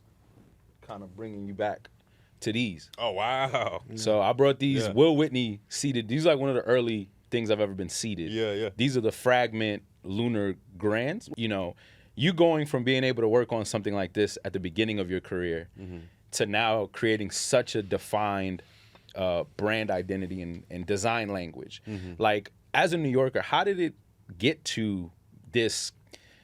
kind of bringing you back to these. Oh, wow. So I brought these Will Whitney seated. These are like one of the early things I've ever been seated. Yeah. These are the Fragment Lunar Grands. You know, you going from being able to work on something like this at the beginning of your career to now creating such a defined brand identity and design language. Like, as a New Yorker, how did it get to this,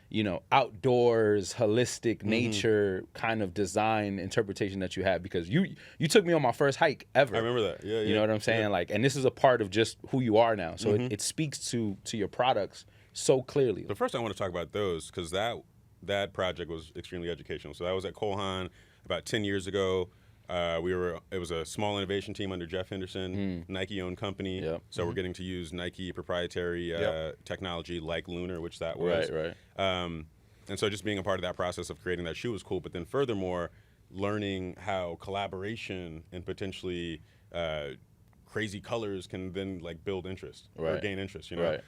you know, outdoors, holistic nature kind of design interpretation that you have? Because you took me on my first hike ever. I remember that. Yeah. You know what I'm saying? Like, and this is a part of just who you are now. So it speaks to your products so clearly. So first I want to talk about those because that project was extremely educational. So that was at Colhan about 10 years ago. It was a small innovation team under Jeff Henderson, Nike-owned company. Yep. So we're getting to use Nike proprietary technology like Lunar, which that was. Right. And so just being a part of that process of creating that shoe was cool. But then furthermore, learning how collaboration and potentially crazy colors can then like build interest or gain interest, you know?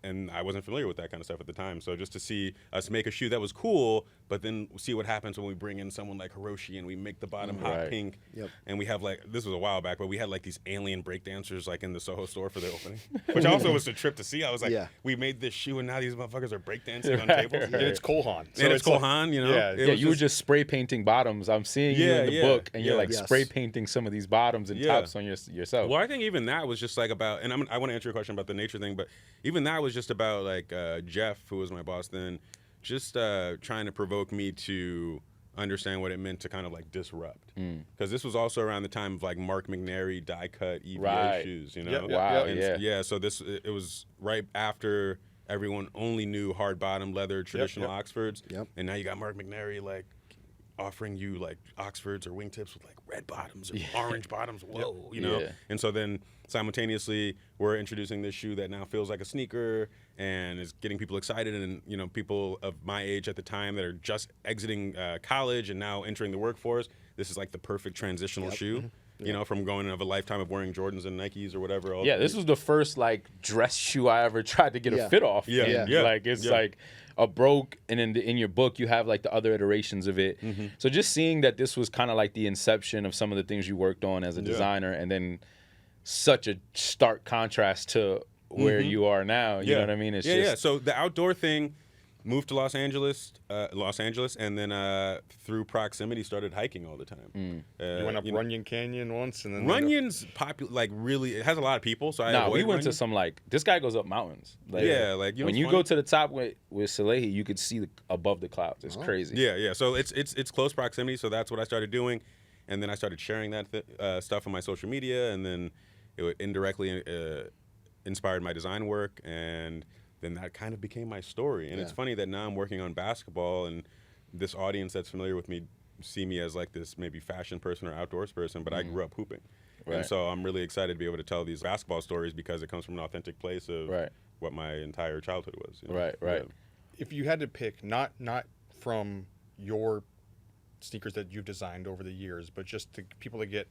And I wasn't familiar with that kind of stuff at the time. So just to see us make a shoe that was cool, but then see what happens when we bring in someone like Hiroshi and we make the bottom hot pink. And we have like, this was a while back, but we had like these alien breakdancers like in the Soho store for the opening, which also was a trip to see. I was like, we made this shoe and now these motherfuckers are breakdancing on tables. And it's Colhan. So it's Colhan, you know? Yeah, you were just spray painting bottoms. I'm seeing you in the book and you're like spray painting some of these bottoms and tops on yourself. Well, I think even that was just like about, and I want to answer your question about the nature thing, but even that was just about like Jeff, who was my boss then, just trying to provoke me to understand what it meant to kind of like disrupt. Because this was also around the time of like Mark McNary die-cut EVA shoes, you know? So it was right after everyone only knew hard bottom leather traditional Oxfords. And now you got Mark McNary like offering you like Oxfords or wingtips with like red bottoms or orange bottoms. Whoa, you know? And so then simultaneously we're introducing this shoe that now feels like a sneaker and is getting people excited, and you know, people of my age at the time that are just exiting college and now entering the workforce. This is like the perfect transitional shoe. You know, from going of a lifetime of wearing Jordans and Nikes or whatever. This was the first like dress shoe I ever tried to get a fit off. Like it's like a broke, and in your book you have like the other iterations of it. So just seeing that this was kind of like the inception of some of the things you worked on as a designer, and then such a stark contrast to where you are now. You know what I mean? It's just So the outdoor thing. Moved to Los Angeles, and then through proximity started hiking all the time. You went up Runyon Canyon once, and then Runyon's popular. Like really, it has a lot of people. So we went to some like this guy goes up mountains. Like, when you go to the top with Salehe, you could see above the clouds. It's crazy. Yeah. So it's close proximity. So that's what I started doing, and then I started sharing that stuff on my social media, and then it indirectly inspired my design work, and then that kind of became my story. And it's funny that now I'm working on basketball, and this audience that's familiar with me see me as like this maybe fashion person or outdoors person, but I grew up hooping. And so I'm really excited to be able to tell these basketball stories because it comes from an authentic place of what my entire childhood was. You know? Right. If you had to pick, not from your sneakers that you've designed over the years, but just to people to get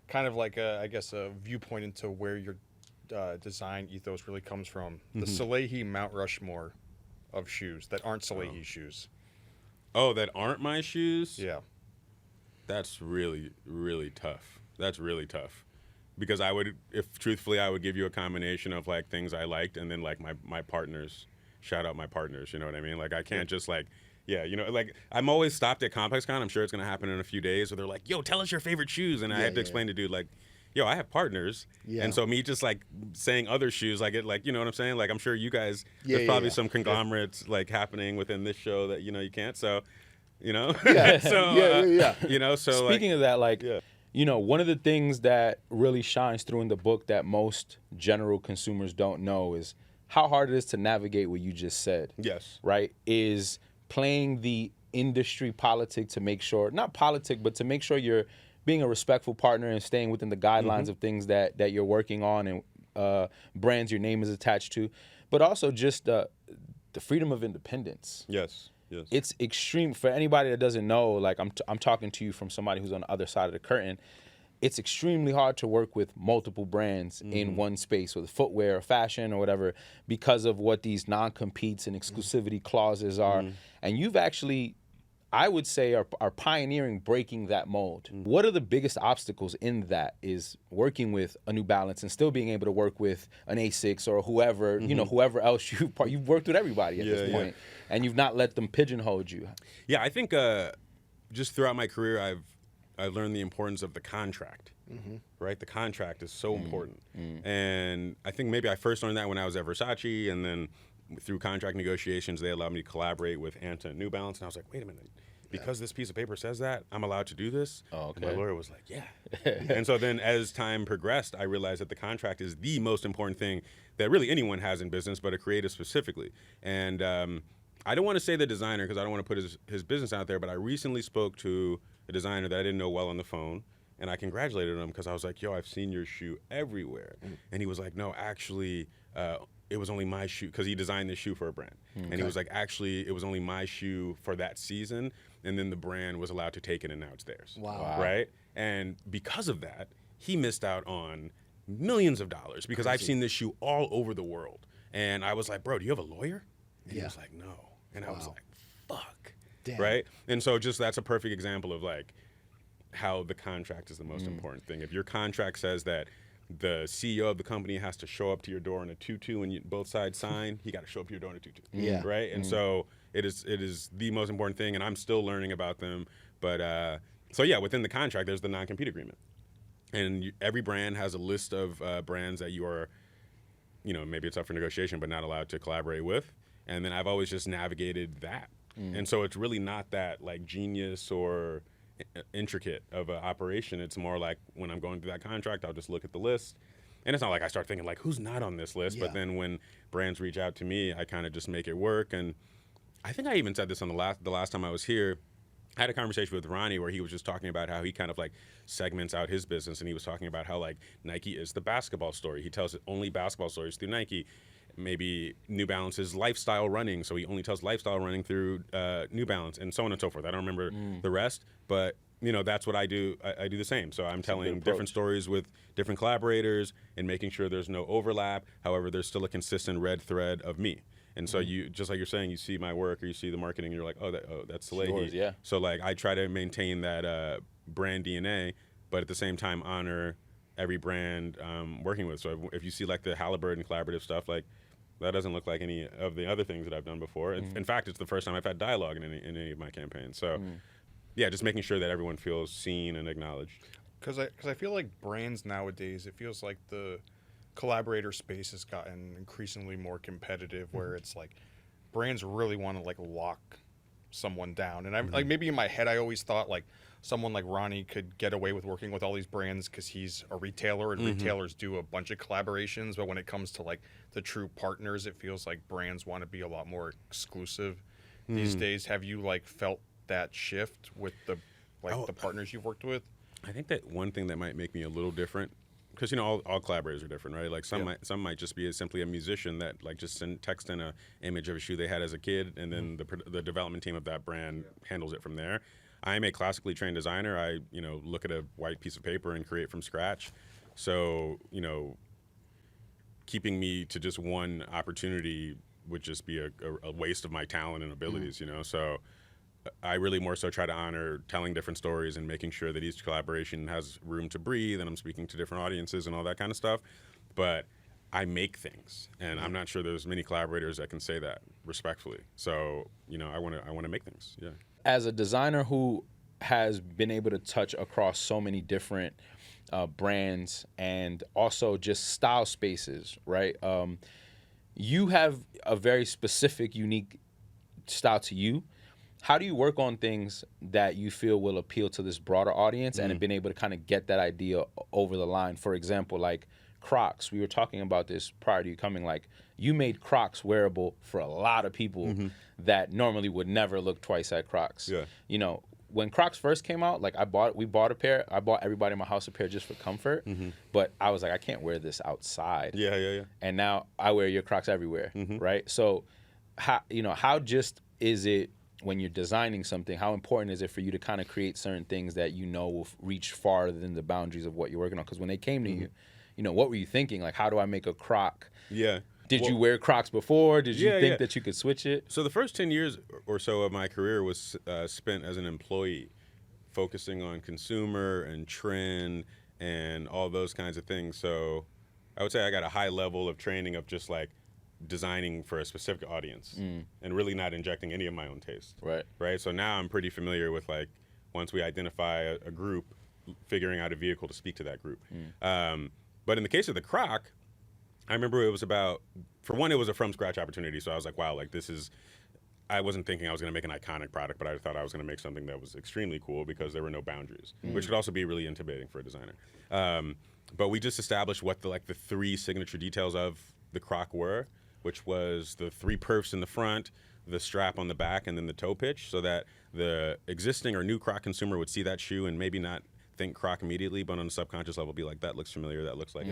kind of like a viewpoint into where your design ethos really comes from. The Salehe Mount Rushmore of shoes that aren't Salehe shoes. Oh, that aren't my shoes? Yeah. That's really, really tough. That's really tough. Because I would give you a combination of like things I liked and then like my partners, shout out my partners, you know what I mean? Like I can't just like Yeah, you know, like I'm always stopped at ComplexCon. I'm sure it's gonna happen in a few days, where they're like, "Yo, tell us your favorite shoes," and I had to explain to dude like, "Yo, I have partners," and so me just like saying other shoes, like it, like you know what I'm saying? Like I'm sure you guys, there's probably some conglomerates like happening within this show that you know you can't. So, you know, you know. So speaking of that, like. You know, one of the things that really shines through in the book that most general consumers don't know is how hard it is to navigate what you just said. Yes. Right? Is playing the industry politic to make sure, not politic, but to make sure you're being a respectful partner and staying within the guidelines of things that you're working on and brands your name is attached to, but also just the freedom of independence. Yes. Yes. It's extreme for anybody that doesn't know. Like I'm talking to you from somebody who's on the other side of the curtain. It's extremely hard to work with multiple brands in one space, with footwear or fashion or whatever, because of what these non-competes and exclusivity clauses are. And you've actually, I would say, are pioneering breaking that mold. What are the biggest obstacles in that? Is working with a New Balance and still being able to work with an Asics or whoever, you know, whoever else you've worked with everybody at this point, and you've not let them pigeonhole you. Yeah, I think just throughout my career, I've learned the importance of the contract. Right, the contract is so important, and I think maybe I first learned that when I was at Versace, and then through contract negotiations, they allowed me to collaborate with Anta and New Balance, and I was like, wait a minute, because this piece of paper says that, I'm allowed to do this? Oh, okay. My lawyer was like, yeah. And so then as time progressed, I realized that the contract is the most important thing that really anyone has in business, but a creative specifically. And I don't want to say the designer because I don't want to put his business out there, but I recently spoke to a designer that I didn't know well on the phone, and I congratulated him because I was like, yo, I've seen your shoe everywhere. And he was like, no, actually, it was only my shoe, because he designed this shoe for a brand. And he was like, actually, it was only my shoe for that season, and then the brand was allowed to take it, and now it's theirs. Wow. Right? And because of that, he missed out on millions of dollars, because I've seen this shoe all over the world. And I was like, bro, do you have a lawyer? And he was like, no. And I was like, fuck. Damn. Right? And so just that's a perfect example of like how the contract is the most important thing. If your contract says that the CEO of the company has to show up to your door in a tutu and both sides sign, he got to show up to your door in a tutu. Yeah. Right? And so it is the most important thing, and I'm still learning about them. But so yeah, within the contract, there's the non-compete agreement. And every brand has a list of brands that you are, you know, maybe it's up for negotiation, but not allowed to collaborate with. And then I've always just navigated that. And so it's really not that like genius or intricate of an operation. It's more like when I'm going through that contract, I'll just look at the list. And it's not like I start thinking like, who's not on this list? But then when brands reach out to me, I kind of just make it work. And I think I even said this on the last time I was here. I had a conversation with Ronnie where he was just talking about how he kind of like segments out his business, and he was talking about how like Nike is the basketball story. He tells only basketball stories through Nike. Maybe New Balance is lifestyle running, so he only tells lifestyle running through New Balance, and so on and so forth. I don't remember the rest, but you know that's what I do. I do the same. So I'm telling different stories with different collaborators and making sure there's no overlap. However, there's still a consistent red thread of me. And so you, just like you're saying, you see my work or you see the marketing, and you're like, oh, that's Salehe. Yeah. So like I try to maintain that brand DNA, but at the same time honor every brand I'm working with. So if you see like the Hailburton collaborative stuff, like that doesn't look like any of the other things that I've done before. In fact, it's the first time I've had dialogue in any of my campaigns. So yeah, just making sure that everyone feels seen and acknowledged. Because I feel like brands nowadays, it feels like the collaborator space has gotten increasingly more competitive, where it's like brands really want to like lock someone down. And I'm like, maybe in my head I always thought like someone like Ronnie could get away with working with all these brands because he's a retailer, and retailers do a bunch of collaborations. But when it comes to like the true partners, it feels like brands want to be a lot more exclusive these days. Have you like felt that shift with the the partners you've worked with? I think that one thing that might make me a little different, because you know all collaborators are different, right? Like some might just be simply a musician that like just text in a image of a shoe they had as a kid, and then the development team of that brand handles it from there. I'm a classically trained designer. I look at a white piece of paper and create from scratch. So keeping me to just one opportunity would just be a waste of my talent and abilities. So I really more so try to honor telling different stories and making sure that each collaboration has room to breathe, and I'm speaking to different audiences and all that kind of stuff. But I make things, and I'm not sure there's many collaborators that can say that respectfully. So, I want to make things. Yeah. As a designer who has been able to touch across so many different brands and also just style spaces, right? You have a very specific, unique style to you. How do you work on things that you feel will appeal to this broader audience and have been able to kind of get that idea over the line? For example, like Crocs. We were talking about this prior to you coming. Like, you made Crocs wearable for a lot of people that normally would never look twice at Crocs. Yeah. When Crocs first came out, like we bought a pair. I bought everybody in my house a pair just for comfort. But I was like, I can't wear this outside. Yeah. And now I wear your Crocs everywhere, right? So, how just is it when you're designing something? How important is it for you to kind of create certain things that will reach farther than the boundaries of what you're working on? Because when they came to you, what were you thinking? Like, how do I make a Croc? Yeah. Did you wear Crocs before? Did you think that you could switch it? So the first 10 years or so of my career was spent as an employee, focusing on consumer and trend and all those kinds of things. So I would say I got a high level of training of just like designing for a specific audience and really not injecting any of my own taste. Right. So now I'm pretty familiar with, like, once we identify a group, figuring out a vehicle to speak to that group. But in the case of the Croc, I remember it was about, for one, it was a from scratch opportunity. So I was like, wow, like I wasn't thinking I was going to make an iconic product, but I thought I was going to make something that was extremely cool because there were no boundaries, which could also be really intimidating for a designer. But we just established what the 3 signature details of the Croc were, which was the 3 perfs in the front, the strap on the back, and then the toe pitch, so that the existing or new Croc consumer would see that shoe and maybe not think Croc immediately, but on a subconscious level be like, that looks familiar, that looks like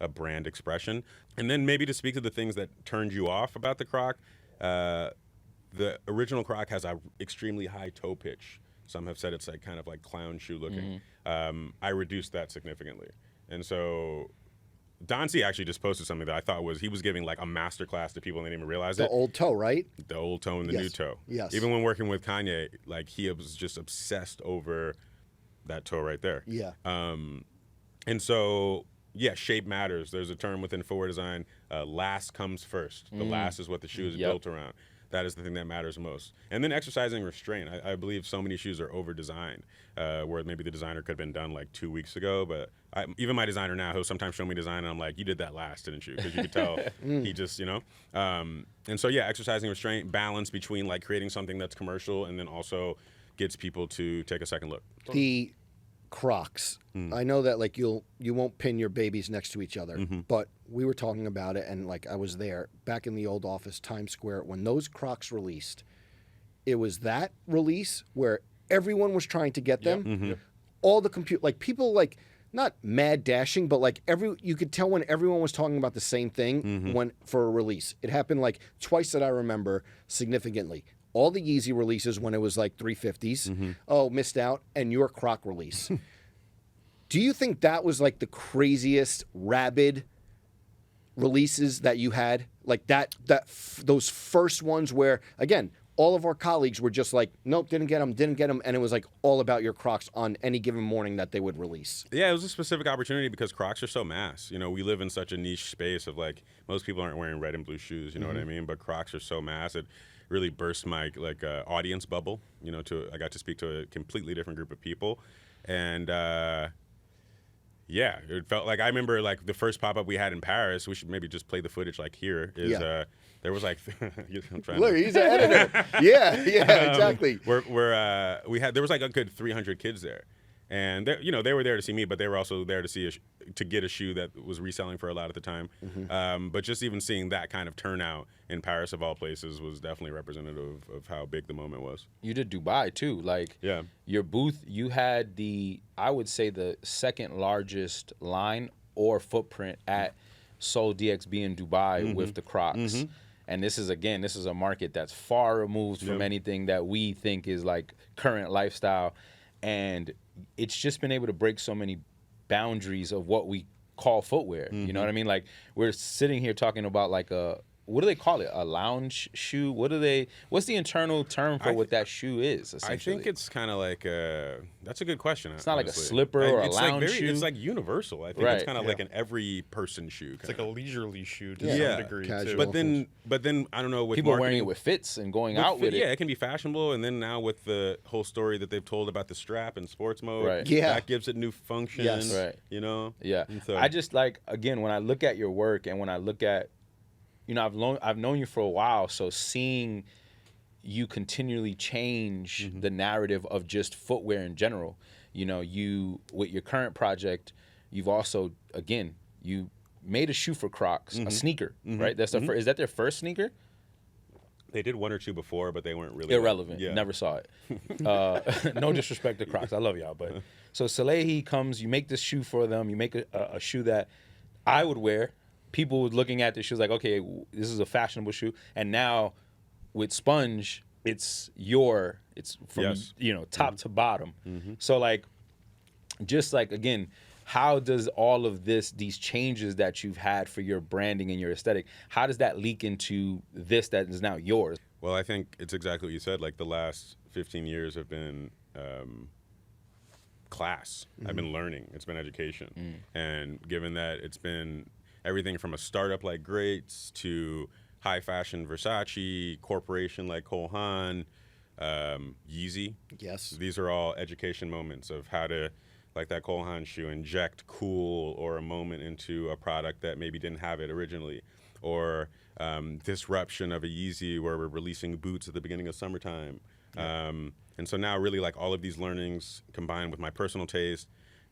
a brand expression. And then maybe to speak to the things that turned you off about the Croc, the original Croc has a extremely high toe pitch. Some have said it's like kind of like clown shoe looking. I reduced that significantly. And so Don C actually just posted something that I thought he was giving like a master class to people and they didn't even realize it. The old toe, right? The old toe and the new toe. Yes. Even when working with Kanye, like, he was just obsessed over that toe right there. Yeah. And so, yeah, shape matters. There's a term within footwear design, last comes first. The last is what the shoe is built around. That is the thing that matters most. And then exercising restraint. I believe so many shoes are over-designed, where maybe the designer could have been done like 2 weeks ago. But even my designer now, he'll sometimes show me design, and I'm like, you did that last, didn't you? Because you could tell he just, And so, yeah, exercising restraint, balance between like creating something that's commercial and then also gets people to take a second look. The Crocs. I know that like you won't pin your babies next to each other, but we were talking about it, and like I was there back in the old office, Times Square, when those Crocs released. It was that release where everyone was trying to get them. All the people like not mad dashing, but like you could tell when everyone was talking about the same thing for a release. It happened like twice that I remember significantly. All the Yeezy releases when it was like 350s. Oh, missed out. And your Croc release. Do you think that was like the craziest rabid releases that you had? Like those first ones where, again, all of our colleagues were just like, nope, didn't get them. And it was like all about your Crocs on any given morning that they would release. Yeah, it was a specific opportunity because Crocs are so mass. We live in such a niche space of like, most people aren't wearing red and blue shoes, you know what I mean? But Crocs are so mass. It really burst my audience bubble. I got to speak to a completely different group of people, and yeah, it felt like I remember like the first pop up we had in Paris. We should maybe just play the footage like here. There was like look, he's an editor. yeah, exactly. There was like a good 300 kids there. And they were there to see me, but they were also there to get a shoe that was reselling for a lot at the time. But just even seeing that kind of turnout in Paris, of all places, was definitely representative of how big the moment was. You did Dubai too, like your booth. You had I would say the second largest line or footprint at Seoul DXB in Dubai with the Crocs. And this is a market that's far removed from anything that we think is like current lifestyle, and it's just been able to break so many boundaries of what we call footwear. You know what I mean? Like, we're sitting here talking about like what do they call it? A lounge shoe? What's the internal term for what that shoe is, essentially? I think it's kind of like that's a good question. It's not like a slipper or a lounge shoe. It's like universal. I think it's kind of like an every person shoe. It's like a leisurely shoe to some degree casual. too. But then I don't know, with people marketing, wearing it with fits and going out with it. Yeah, it can be fashionable, and then now with the whole story that they've told about the strap and sports mode, that gives it new function. Yes. Right. You know. Yeah. So, I just like, again, when I look at your work and when I look at, I've known you for a while, so seeing you continually change the narrative of just footwear in general. You with your current project, you've also, again, you made a shoe for Crocs, a sneaker, right? That's the is that their first sneaker? They did one or two before, but they weren't really irrelevant. Yeah. Never saw it. No disrespect to Crocs, I love y'all, but so Salehe comes, you make this shoe for them. You make a shoe that I would wear. People were looking at this shoe like, okay, this is a fashionable shoe, and now with Sponge, it's from top to bottom. So like, just like, again, how does all of these changes that you've had for your branding and your aesthetic, how does that leak into this that is now yours? Well, I think it's exactly what you said. Like the last 15 years have been class. I've been learning. It's been education. And given that it's been everything from a startup like Greats to high fashion Versace, corporation like Cole Haan, Yeezy. Yes. These are all education moments of how to, like that Cole Haan shoe, inject cool or a moment into a product that maybe didn't have it originally. Or disruption of a Yeezy where we're releasing boots at the beginning of summertime. And so now really like all of these learnings combined with my personal taste,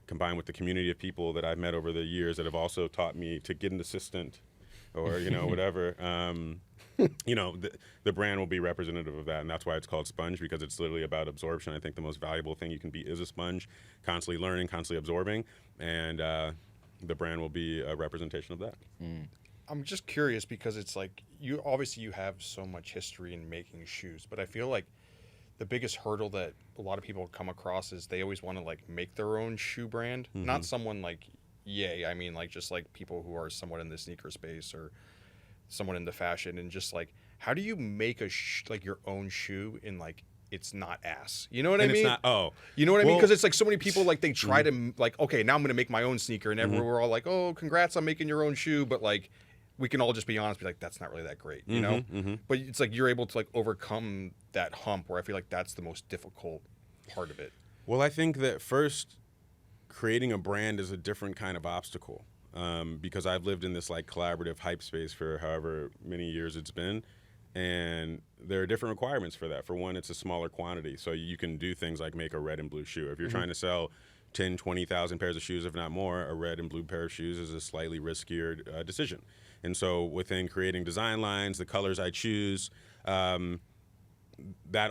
combined with the community of people that I've met over the years that have also taught me to get an assistant or, whatever. The brand will be representative of that, and that's why it's called Sponge, because it's literally about absorption. I think the most valuable thing you can be is a sponge, constantly learning, constantly absorbing, and the brand will be a representation of that. I'm just curious because it's like you have so much history in making shoes, but I feel like the biggest hurdle that a lot of people come across is they always want to like make their own shoe brand, not someone like I mean like just like people who are somewhat in the sneaker space or someone into fashion, and just like how do you make like your own shoe in like it's not ass, you know what I mean? It's not, you know what I mean? Because it's like so many people like they try to like, okay, now I'm gonna make my own sneaker, and we're all like, oh, congrats on making your own shoe, but like we can all just be honest, be like, that's not really that great, you know? But it's like you're able to like overcome that hump, where I feel like that's the most difficult part of it. Well, I think that first, creating a brand is a different kind of obstacle, because I've lived in this like collaborative hype space for however many years it's been, and there are different requirements for that. For one, it's a smaller quantity, so you can do things like make a red and blue shoe. If you're trying to sell 10, 20,000 pairs of shoes, if not more, a red and blue pair of shoes is a slightly riskier decision. And so within creating design lines, the colors I choose, that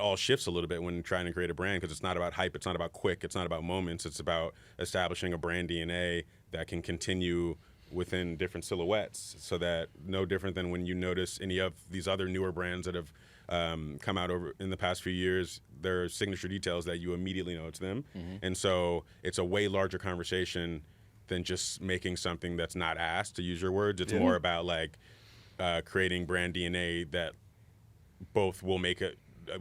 all shifts a little bit when trying to create a brand, because it's not about hype, it's not about quick, it's not about moments, it's about establishing a brand DNA that can continue within different silhouettes, so that no different than when you notice any of these other newer brands that have come out over in the past few years, there are signature details that you immediately know it's them. And so it's a way larger conversation than just making something that's not asked, to use your words. It's more about like creating brand DNA that both will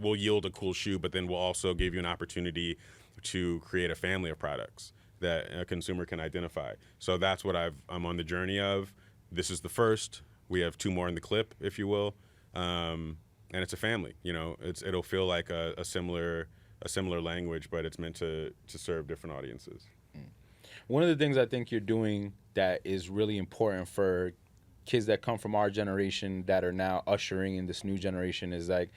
will yield a cool shoe, but then will also give you an opportunity to create a family of products that a consumer can identify. So that's what I'm on the journey of. This is the first. We have 2 more in the clip, if you will, and it's a family. It'll feel like a similar language, but it's meant to serve different audiences. One of the things I think you're doing that is really important for kids that come from our generation that are now ushering in this new generation is like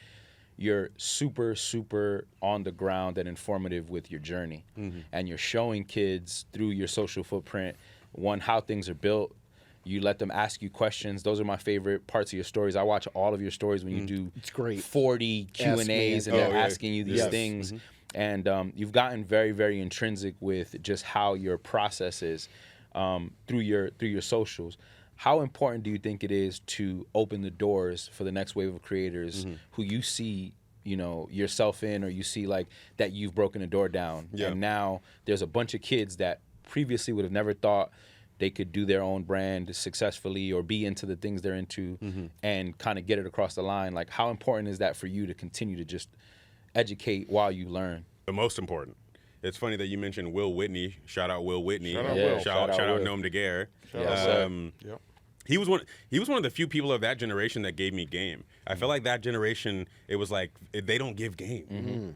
you're super, super on the ground and informative with your journey. And you're showing kids through your social footprint, one, how things are built. You let them ask you questions. Those are my favorite parts of your stories. I watch all of your stories when you do it's great. 40 Q&As and they're asking you these things. And you've gotten very, very intrinsic with just how your process is through your socials. How important do you think it is to open the doors for the next wave of creators who you see, yourself in, or you see like that you've broken the door down, and now there's a bunch of kids that previously would have never thought they could do their own brand successfully or be into the things they're into and kind of get it across the line. Like, how important is that for you to continue to just educate while you learn? The most important. It's funny that you mentioned Will Whitney. Shout out Will Whitney. Shout out Yeah, Will. Shout out Will. Noam Daguerre. Yep. He was one of the few people of that generation that gave me game. I felt like that generation, it was like they don't give game.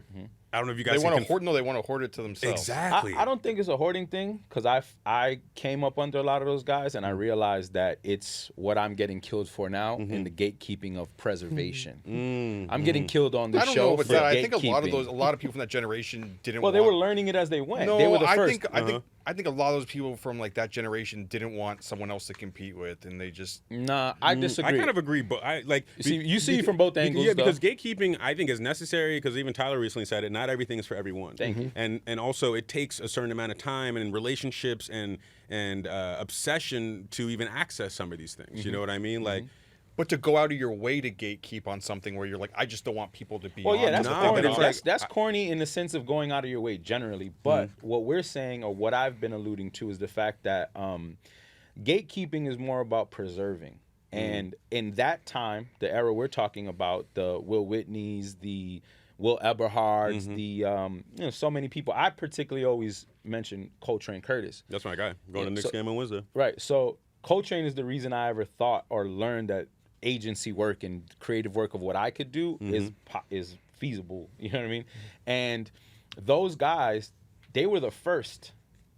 I don't know if you guys They want to hoard. No, they want to hoard it to themselves. Exactly. I don't think it's a hoarding thing, because I came up under a lot of those guys, and I realized that it's what I'm getting killed for now in the gatekeeping of preservation. I'm getting killed on this I don't show know about for that. gatekeeping. I think a lot of people from that generation didn't. Well, they were learning it as they went. No, they were the first. I think a lot of those people from like that generation didn't want someone else to compete with, and they just. Nah, I disagree. I kind of agree, but I like. You see from both angles. Yeah, though. because gatekeeping I think is necessary, because even Tyler recently said it. Not everything is for everyone. Thank you. And also it takes a certain amount of time and relationships and obsession to even access some of these things. You know what I mean? Like. But to go out of your way to gatekeep on something where you're like, I just don't want people to be. Well, yeah, on that's this. No, corny. but it's That's corny in the sense of going out of your way generally. But what we're saying, or what I've been alluding to, is the fact that gatekeeping is more about preserving. And in that time, the era we're talking about, the Will Whitneys, the Will Eberhards, the so many people. I particularly always mention Coltrane Curtis. That's my guy. Going to Knicks game on Wednesday. Right. So Coltrane is the reason I ever thought or learned that agency work and creative work of what I could do is feasible. You know what I mean? And those guys, they were the first.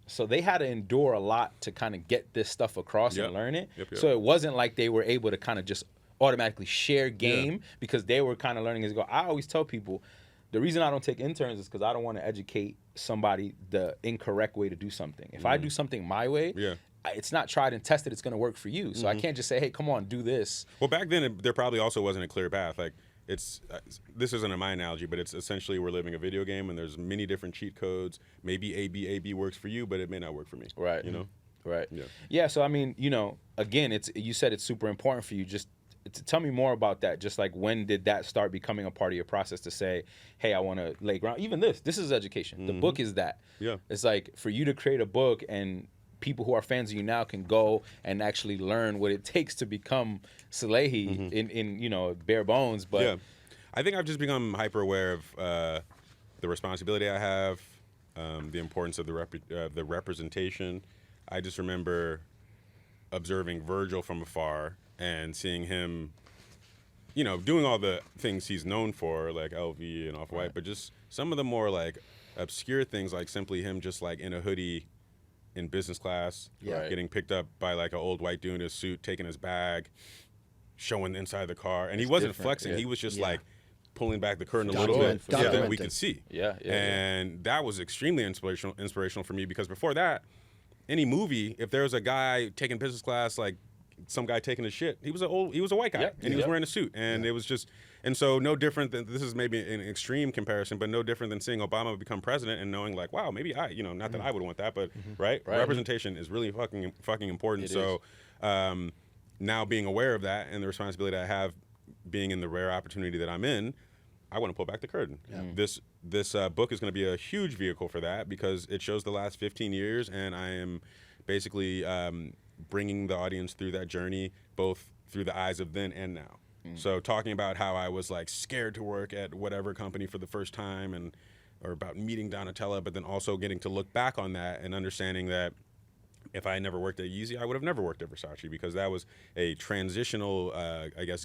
So they had to endure a lot to kind of get this stuff across and learn it. Yep. So it wasn't like they were able to kind of just automatically share game because they were kind of learning as they go. I always tell people, the reason I don't take interns is because I don't want to educate somebody the incorrect way to do something. If I do something my way, it's not tried and tested. It's going to work for you. So I can't just say, hey, come on, do this. Well, back then, there probably also wasn't a clear path. Like, this isn't my analogy, but it's essentially we're living a video game, and there's many different cheat codes. Maybe A/B works for you, but it may not work for me. Right. You know? Right. Yeah. Yeah, so, I mean, again, you said it's super important for you. Just to tell me more about that. Just like, when did that start becoming a part of your process to say, hey, I want to lay ground? Even this is education. The book is that. Yeah. It's like, for you to create a book and people who are fans of you now can go and actually learn what it takes to become Salehe in bare bones. But yeah, I think I've just become hyper aware of the responsibility I have, the importance of the representation. I just remember observing Virgil from afar and seeing him, doing all the things he's known for, like LV and Off-White, but just some of the more like obscure things, like simply him just like in a hoodie in business class, getting picked up by like an old white dude in a suit, taking his bag, showing the inside of the car, and he wasn't flexing. Yeah. He was just like pulling back the curtain a little bit so that we could see. And that was extremely inspirational for me, because before that, any movie, if there was a guy taking business class, like some guy taking a shit, he was a white guy, and he was wearing a suit, and it was just. And so no different than, this is maybe an extreme comparison, but no different than seeing Obama become president and knowing like, wow, maybe not that I would want that, but right? Representation is really fucking important. So now being aware of that and the responsibility I have, being in the rare opportunity that I'm in, I want to pull back the curtain. Yeah. This book is going to be a huge vehicle for that, because it shows the last 15 years, and I am basically bringing the audience through that journey, both through the eyes of then and now. So talking about how I was like scared to work at whatever company for the first time, or about meeting Donatella, but then also getting to look back on that and understanding that if I had never worked at Yeezy, I would have never worked at Versace, because that was a transitional,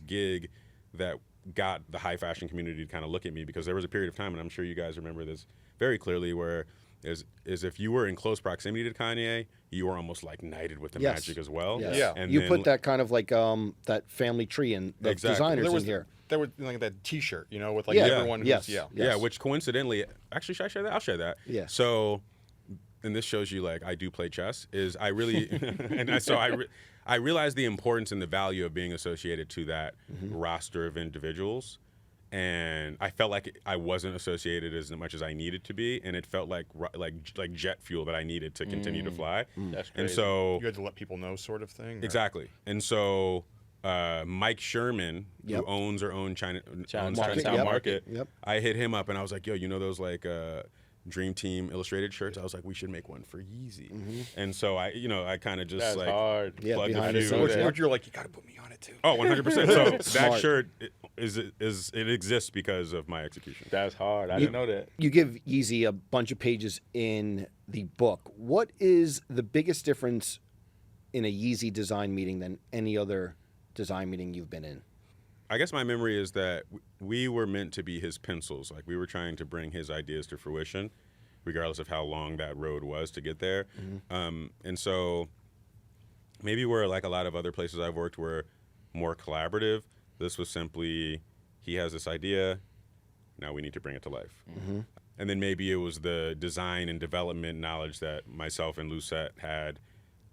gig that got the high fashion community to kind of look at me, because there was a period of time, and I'm sure you guys remember this very clearly, where is if you were in close proximity to Kanye, you were almost like knighted with the magic as well. Yes. Yeah. And you put that kind of like that family tree in the designers in here. There was like that T-shirt, with like everyone. Yes. Yeah, which coincidentally, actually, should I share that? I'll share that. Yeah. So, and this shows you like I do play chess. Is I really, I realized the importance and the value of being associated to that roster of individuals. And I felt like I wasn't associated as much as I needed to be, and it felt like jet fuel that I needed to continue to fly. That's crazy. And so You had to let people know, sort of thing. Or? exactly. And so Mike Sherman, who owns Chinatown Market, Yep. I hit him up and I was like, yo, those like Dream Team illustrated shirts. I was like, we should make one for Yeezy. And so I kind of just That's like hard. Yeah, plugged behind a the few. scenes, yeah. You're like, you got to put me on it too. Oh, 100%. So that Smart. shirt it exists because of my execution. That's hard. I didn't know that. You give Yeezy a bunch of pages in the book. What is the biggest difference in a Yeezy design meeting than any other design meeting you've been in? I guess my memory is that we were meant to be his pencils. Like we were trying to bring his ideas to fruition, regardless of how long that road was to get there. And so maybe where like a lot of other places I've worked were more collaborative, this was simply, he has this idea, now we need to bring it to life. And then maybe it was the design and development knowledge that myself and Lucette had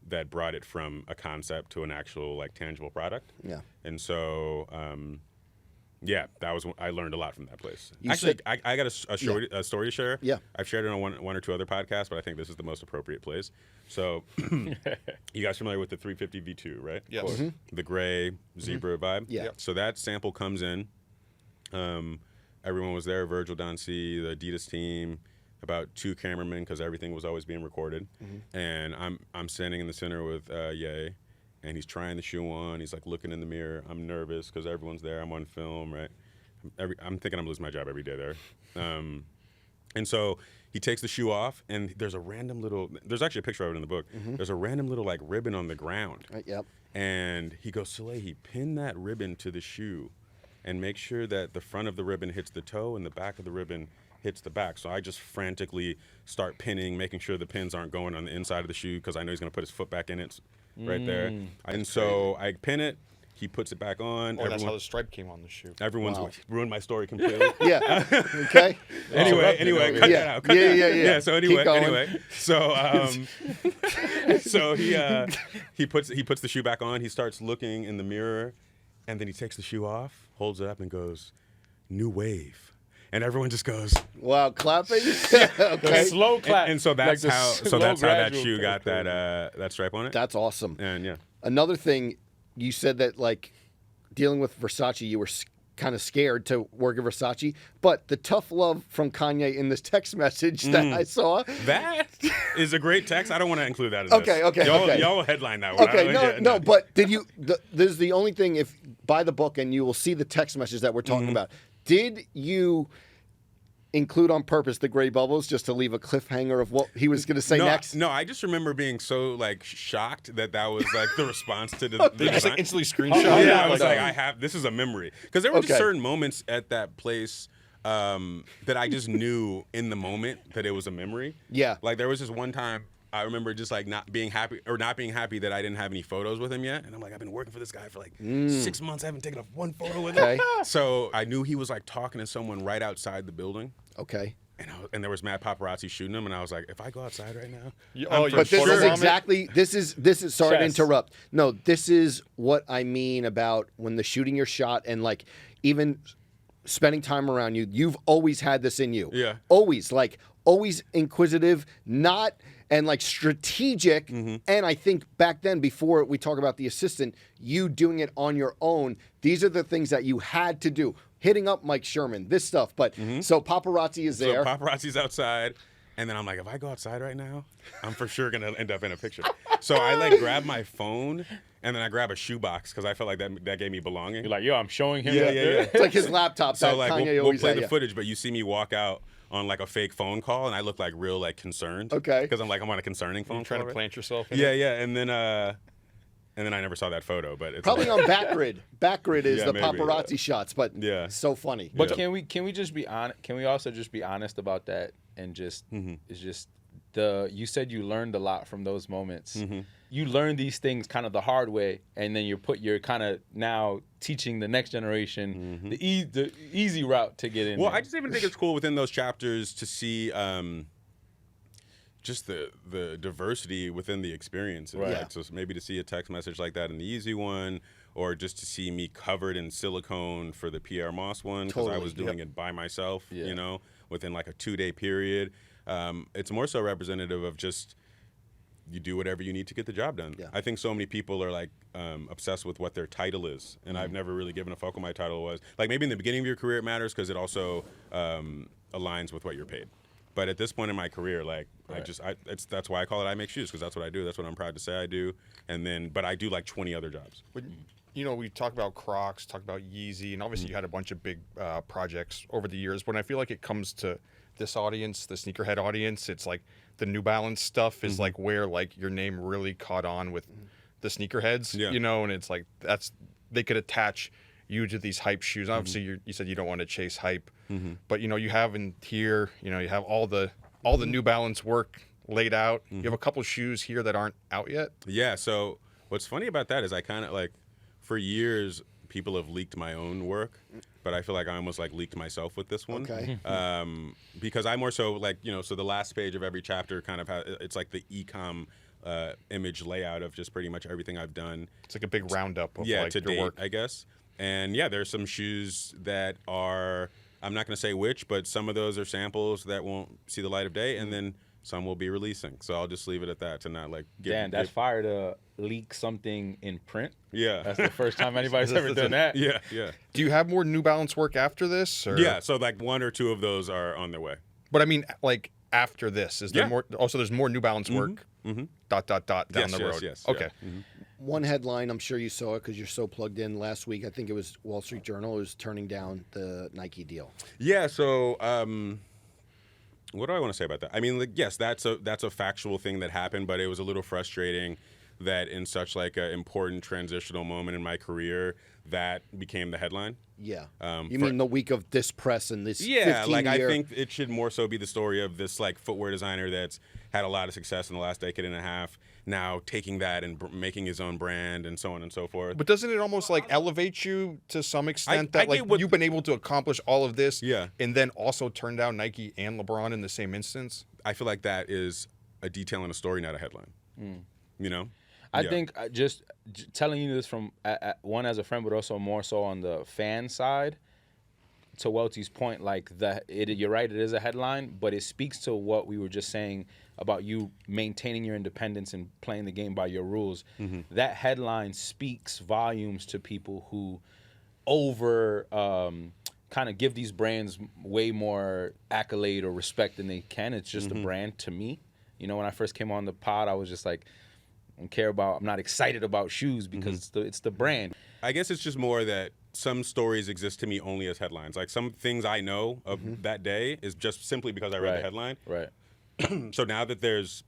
that brought it from a concept to an actual like tangible product. Yeah. And so, yeah, that was I learned a lot from that place. You Actually, said- I got a story to share. Yeah. I've shared it on one or two other podcasts, but I think this is the most appropriate place. So, you guys familiar with the 350 V2, right? Yes. Of course. The gray zebra vibe. Yeah. Yep. So that sample comes in. Everyone was there. Virgil Donci, the Adidas team, about 2 cameramen because everything was always being recorded. And I'm standing in the center with Ye. And he's trying the shoe on. He's like looking in the mirror. I'm nervous because everyone's there. I'm on film, right? I'm thinking I'm losing my job every day there. And so he takes the shoe off, and there's actually a picture of it in the book. There's a random little like ribbon on the ground. Yep. And he goes, Salehe, pin that ribbon to the shoe and make sure that the front of the ribbon hits the toe and the back of the ribbon hits the back. So I just frantically start pinning, making sure the pins aren't going on the inside of the shoe because I know he's going to put his foot back in it right there. And so I pin it. He puts it back on. Or that's how the stripe came on the shoe. Everyone's ruined my story completely. Yeah. Okay. Anyway, cut that out. Cut that. Yeah. So Keep going. anyway, so he puts the shoe back on. He starts looking in the mirror, and then he takes the shoe off, holds it up, and goes, "New wave." And everyone just goes, Wow, clapping. Okay. Slow clap. and so that's Like the how slow that gradual shoe got clap. that stripe on it. That's awesome. And yeah. Another thing, you said that like dealing with Versace, you were kind of scared to work at Versace, but the tough love from Kanye in this text message that I saw. That is a great text. I don't want to include that in Okay, this. okay. Y'all headline that one. Okay, no, but did you? This is the only thing. If buy the book and you will see the text message that we're talking about. Did you include on purpose the gray bubbles just to leave a cliffhanger of what he was going to say next? No, I just remember being so like shocked that was like the response to the They just design. like instantly screenshot. Yeah, I was okay. like, this is a memory. Because there were just Okay. certain moments at that place that I just knew in the moment that it was a memory. Yeah. Like there was this one time I remember just like not being happy that I didn't have any photos with him yet. And I'm like, I've been working for this guy for like 6 months. I haven't taken one photo with him. Okay. So I knew he was like talking to someone right outside the building. Okay. And there was mad paparazzi shooting him, and I was like, if I go outside right now, But this is exactly this is sorry to Chess. interrupt. No, this is what I mean about when the shooting your shot and like even spending time around you. You've always had this in you. Yeah. Always inquisitive, not and like strategic. And I think back then, before we talk about the assistant, you doing it on your own. These are the things that you had to do. Hitting up Mike Sherman, this stuff. But so paparazzi is there. So paparazzi's outside, and then I'm like, if I go outside right now, I'm for sure gonna end up in a picture. So I like grab my phone, and then I grab a shoebox because I felt like that gave me belonging. You're like, yo, I'm showing him. Yeah. It's like his laptop. So that like Kanye we'll always play had, the yeah. footage, but you see me walk out on like a fake phone call, and I look like real like concerned. Okay. Because I'm on a concerning phone trying call. to right? plant yourself in Yeah, it. yeah, and then I never saw that photo, but it's Probably on Backgrid. Backgrid is Yeah, the maybe, paparazzi yeah. shots, but Yeah. so funny. But Yeah. can we just be honest? Can we also just be honest about that and just it's just you said you learned a lot from those moments. You learned these things kind of the hard way, and then you're kind of now teaching the next generation the easy route to get in. Well, there. I just even think it's cool within those chapters to see just the diversity within the experience. Right. Like, so maybe to see a text message like that in the Yeezy one, or just to see me covered in silicone for the Pierre Moss one, because I Totally, was doing it by myself, Yeah. within like a 2-day period. It's more so representative of just you do whatever you need to get the job done. Yeah. I think so many people are like obsessed with what their title is, and I've never really given a fuck what my title was. Like maybe in the beginning of your career it matters because it also aligns with what you're paid. But at this point in my career, like that's why I call it I make shoes, because that's what I do. That's what I'm proud to say I do. And then, but I do like 20 other jobs. You know, we talk about Crocs, talk about Yeezy, and obviously you had a bunch of big projects over the years. When I feel like it comes to this audience, the sneakerhead audience, it's like the New Balance stuff is like where like your name really caught on with the sneakerheads, you know, and it's like they could attach you to these hype shoes. Obviously, you said you don't want to chase hype, but you know, you have in here, you know, you have all the New Balance work laid out. You have a couple shoes here that aren't out yet. Yeah. So what's funny about that is I kind of like, for years, people have leaked my own work, but I feel like I almost like leaked myself with this one. Okay. Because I more so like, you know, so the last page of every chapter kind of it's like the e-com image layout of just pretty much everything I've done. It's like a big roundup of like to your date, work, I guess. And yeah, there's some shoes that are, I'm not going to say which, but some of those are samples that won't see the light of day, and then some will be releasing. So I'll just leave it at that to not like Damn, that's fire to leak something in print. Yeah. That's the first time anybody's ever done that. Yeah. Do you have more New Balance work after this? Or? Yeah, so like 1 or 2 of those are on their way. But I mean, like after this, is there more? Also, there's more New Balance work. ... down the road. Yes. Okay. Yeah. One headline, I'm sure you saw it because you're so plugged in. Last week, I think it was Wall Street Journal, was turning down the Nike deal. Yeah. So, what do I want to say about that? I mean, like, yes, that's a factual thing that happened, but it was a little frustrating that in such like an important transitional moment in my career, that became the headline. Yeah. You mean the week of this press and this 15 like year... I think it should more so be the story of this like footwear designer that's had a lot of success in the last decade and a half, now taking that and making his own brand and so on and so forth. But doesn't it almost like elevate you to some extent I that like you've been able to accomplish all of this, and then also turn down Nike and LeBron in the same instance? I feel like that is a detail in a story, not a headline. You know? I think just telling you this from one as a friend, but also more so on the fan side. To Welty's point, like you're right, it is a headline, but it speaks to what we were just saying about you maintaining your independence and playing the game by your rules. That headline speaks volumes to people who kind of give these brands way more accolade or respect than they can. It's just a brand to me. You know, when I first came on the pod, I was just like, I'm not excited about shoes because it's the brand. I guess it's just more that some stories exist to me only as headlines. Like some things I know of that day is just simply because I read the headline. Right. So now that there's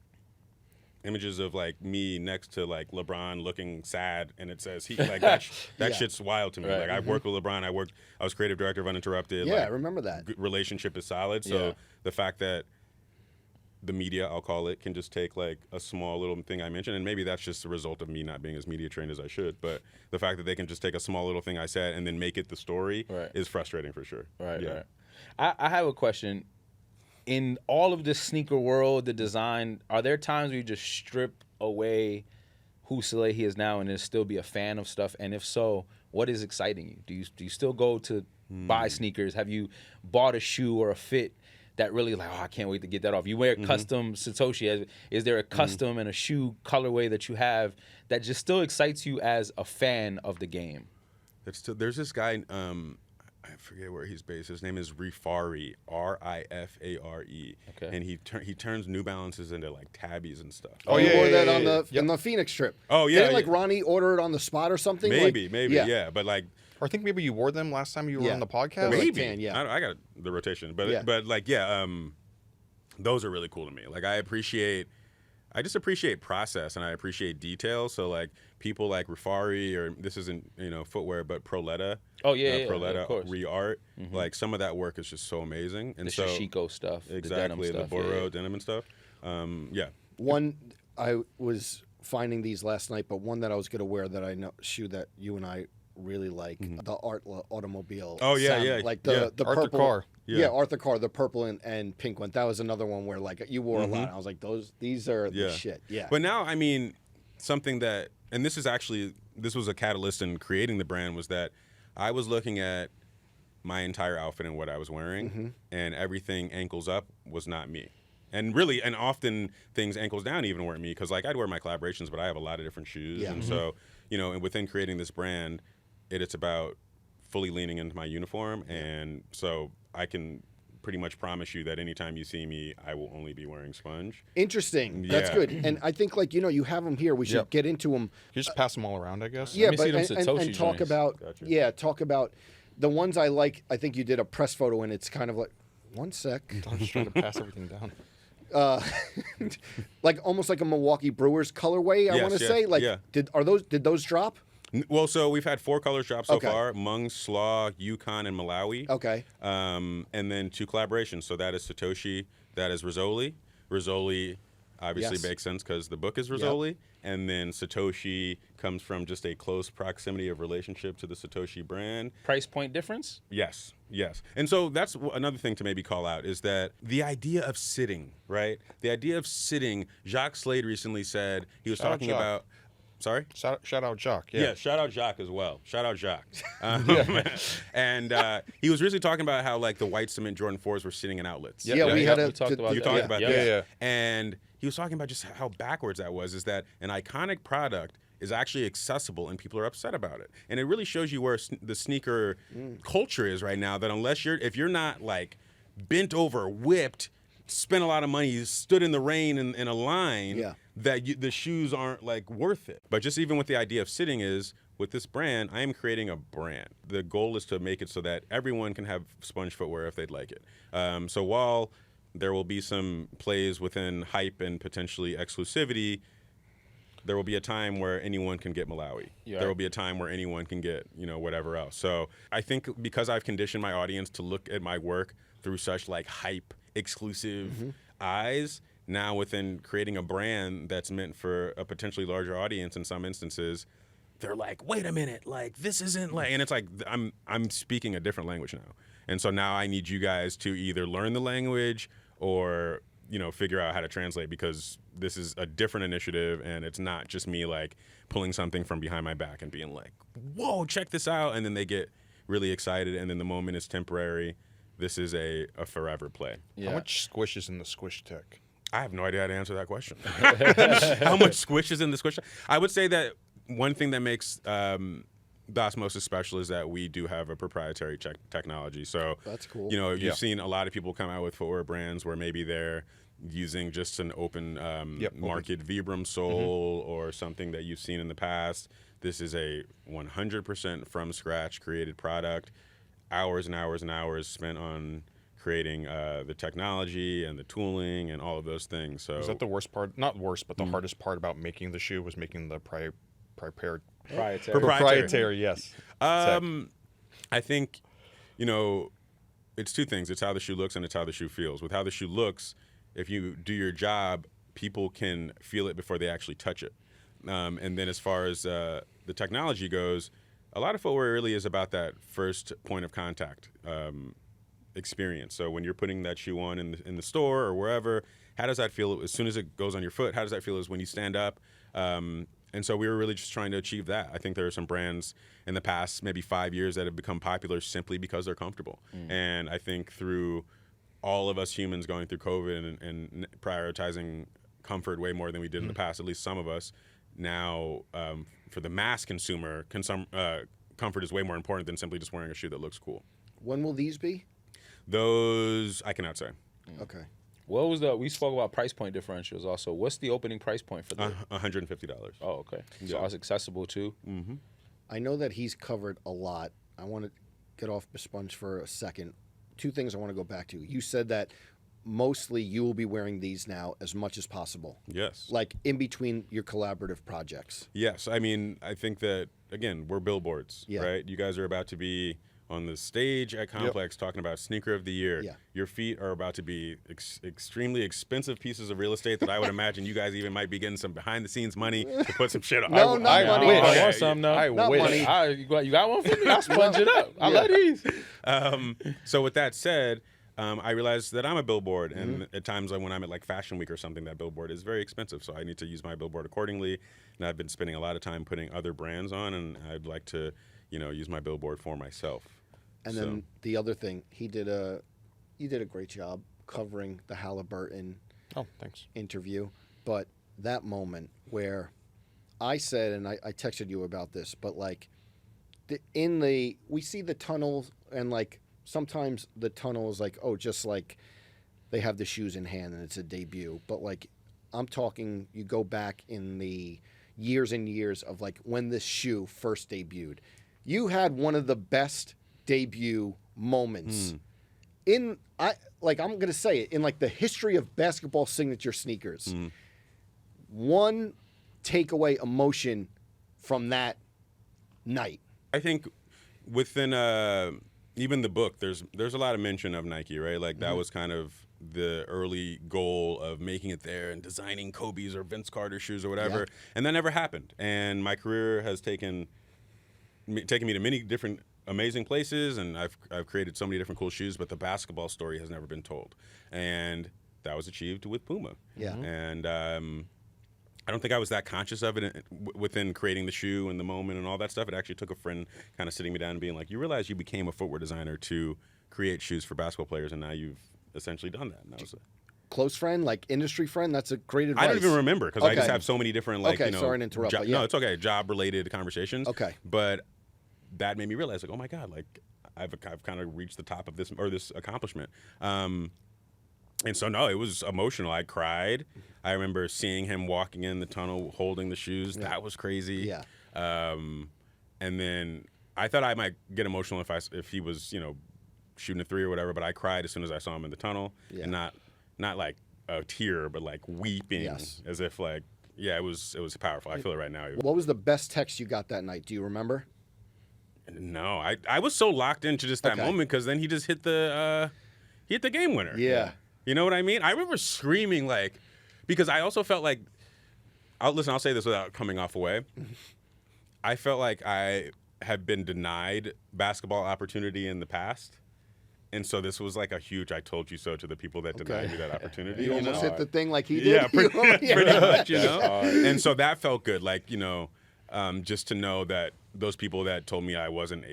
images of like me next to like LeBron looking sad and it says he like that shit's wild to me. Right. Like I've worked with LeBron. I was creative director of Uninterrupted. Yeah, like, I remember that. Relationship is solid. So the fact that the media, I'll call it, can just take like a small little thing I mentioned, and maybe that's just the result of me not being as media trained as I should, but the fact that they can just take a small little thing I said and then make it the story is frustrating for sure. Right. I have a question. In all of the sneaker world, the design, are there times where you just strip away who Salehe is now and then still be a fan of stuff? And if so, what is exciting you? Do you still go to buy sneakers? Have you bought a shoe or a fit that really like, I can't wait to get that off? You wear custom Satoshi. Is there a custom and a shoe colorway that you have that just still excites you as a fan of the game? There's this guy, I forget where he's based. His name is Rifari, Rifare. Okay. And he turns New Balances into like tabbies and stuff. Oh, you wore that on the Phoenix trip. Oh yeah. Didn't like Ronnie order it on the spot or something? Maybe, yeah. But like, or I think maybe you wore them last time you were on the podcast. Maybe, like 10, I got the rotation, but like, those are really cool to me. Like, I just appreciate process and I appreciate detail. So like people like Rifari, or this isn't footwear, but Proletta. Oh yeah, Proletta of course. Re-art. Like some of that work is just so amazing. And the so Shishiko stuff, exactly, the Boro denim and stuff. One, I was finding these last night, but one that I was gonna wear that I know shoe that you and I really like, the automobile. Oh yeah, sound, yeah, like the Arthur purple Carr. Yeah, Arthur Carr, the purple and pink one. That was another one where like you wore a lot. I was like, these are the shit. Yeah. But now, I mean, something that, and this was a catalyst in creating the brand, was that I was looking at my entire outfit and what I was wearing, and everything ankles up was not me. And really, and often things ankles down even weren't me, because like I'd wear my collaborations, but I have a lot of different shoes. And so, and within creating this brand, it's about fully leaning into my uniform, and so I can pretty much promise you that anytime you see me, I will only be wearing Sponge. Interesting. That's Yeah. good. And I think, like, you have them here. We should get into them. You just pass them all around, I guess. Yeah, me but see them and Satoshi talk joints. about Gotcha. talk about the ones I like. I think you did a press photo, and it's kind of like, one sec, I'm just trying to pass everything down. like almost like a Milwaukee Brewers colorway. I Yes, want to yeah, say, like, yeah. did those drop? Well, so we've had 4 colors drop so Okay. far: Hmong, Slaw, Yukon, and Malawi. Okay. And then 2 collaborations. So that is Satoshi, that is Rizzoli. Rizzoli obviously Yes. makes sense because the book is Rizzoli. And then Satoshi comes from just a close proximity of relationship to the Satoshi brand. Price point difference? Yes, yes. And so that's another thing to maybe call out is that the idea of sitting, right? The idea of sitting, Jacques Slade recently said, he was Shout out talking Jacques. about, sorry? Shout out Jock. Yeah, shout out Jacques as well. Shout out Jacques. And he was recently talking about how like the white cement Jordan 4s were sitting in outlets. Yeah, we had a. we talked about You that. talked Yeah, about yeah. that. Yeah. And he was talking about just how backwards that was, is that an iconic product is actually accessible and people are upset about it. And it really shows you where the sneaker culture is right now, that if you're not like bent over, whipped, spent a lot of money, stood in the rain in a line, Yeah. that the shoes aren't like worth it. But just even with the idea of sitting is, with this brand, I am creating a brand. The goal is to make it so that everyone can have Sponge footwear if they'd like it. So while there will be some plays within hype and potentially exclusivity, there will be a time where anyone can get Malawi. Yeah. There will be a time where anyone can get, whatever else. So I think because I've conditioned my audience to look at my work through such like hype, exclusive eyes, now within creating a brand that's meant for a potentially larger audience in some instances, they're like, wait a minute, like this isn't like, and it's like I'm speaking a different language now. And so now I need you guys to either learn the language or figure out how to translate, because this is a different initiative and it's not just me like pulling something from behind my back and being like, whoa, check this out. And then they get really excited and then the moment is temporary. This is a forever play. How much squish is in the Squish Tech? I have no idea how to answer that question. How much squish is in the squish? I would say that one thing that makes the Osmosis special is that we do have a proprietary technology. So That's cool. You've seen a lot of people come out with footwear brands where maybe they're using just an open market Vibram sole or something that you've seen in the past. This is a 100% from scratch created product. Hours and hours and hours spent on creating the technology and the tooling and all of those things. So Is that the worst part? Not worst, but the hardest part about making the shoe was making the proprietary. Yes. I think, it's 2 things. It's how the shoe looks and it's how the shoe feels. With how the shoe looks, if you do your job, people can feel it before they actually touch it. And then as far as the technology goes, a lot of footwear really is about that first point of contact experience. So when you're putting that shoe on in the store or wherever, how does that feel as soon as it goes on your foot? How does that feel as when you stand up? And so we were really just trying to achieve that. I think there are some brands in the past maybe 5 years that have become popular simply because they're comfortable. And I think through all of us humans going through COVID and prioritizing comfort way more than we did in the past, at least some of us, now for the mass consumer, comfort is way more important than simply just wearing a shoe that looks cool. When will these be? Those, I cannot say. Okay. What was we spoke about price point differentials also. What's the opening price point for the? $150. Oh, okay. So it's accessible too. I know that he's covered a lot. I want to get off Sponge for a second. 2 things I want to go back to. You said that mostly you will be wearing these now as much as possible. Yes. Like in between your collaborative projects. Yes. I mean, I think that, again, we're billboards, right? You guys are about to be on the stage at Complex talking about Sneaker of the Year. Yeah. Your feet are about to be extremely expensive pieces of real estate that I would imagine you guys even might be getting some behind-the-scenes money to put some shit on. No, not money. wish. I want some though. I Not wish. money. You got one for me? I'll sponge it up. I love these. So with that said, I realized that I'm a billboard, and at times when I'm at like Fashion Week or something, that billboard is very expensive. So I need to use my billboard accordingly. And I've been spending a lot of time putting other brands on, and I'd like to, use my billboard for myself. And then the other thing, you did a great job covering the Hailburton Oh, thanks. interview. But that moment where I said, and I texted you about this, but like we see the tunnel and like sometimes the tunnel is like, oh, just like they have the shoes in hand and it's a debut. But like, I'm talking, you go back in the years and years of like when this shoe first debuted. You had one of the best debut moments I'm gonna say it, in like the history of basketball signature sneakers. One takeaway emotion from that night. I think within even the book, there's a lot of mention of Nike, right? Like that was kind of the early goal of making it there and designing Kobe's or Vince Carter shoes or whatever, and that never happened. And my career has taken me to many different amazing places, and I've created so many different cool shoes, but the basketball story has never been told, and that was achieved with Puma. Yeah. And I don't think I was that conscious of it within creating the shoe and the moment and all that stuff. It actually took a friend kind of sitting me down and being like, you realize you became a footwear designer to create shoes for basketball players, and now you've essentially done that. And that was close friend, like industry friend. That's a great advice. I don't even remember because I just have so many different sorry to interrupt. No, it's okay. Job related conversations. Okay, but that made me realize, like, oh my God, like I've kind of reached the top of this accomplishment. And so no, it was emotional. I cried. I remember seeing him walking in the tunnel holding the shoes. Yeah. That was crazy. Yeah. And then I thought I might get emotional if he was shooting a three or whatever, but I cried as soon as I saw him in the tunnel, and not like a tear, but like weeping, as if like, it was powerful. I feel it right now. What was the best text you got that night? Do you remember? No, I was so locked into just that moment because then he just hit the game winner. Yeah. You know what I mean? I remember screaming because I also felt like, I'll say this without coming off away. I felt like I had been denied basketball opportunity in the past. And so this was like a huge I told you so to the people that denied me that opportunity. You almost hit the thing like he did. Yeah, pretty much, And so that felt good, just to know that those people that told me I wasn't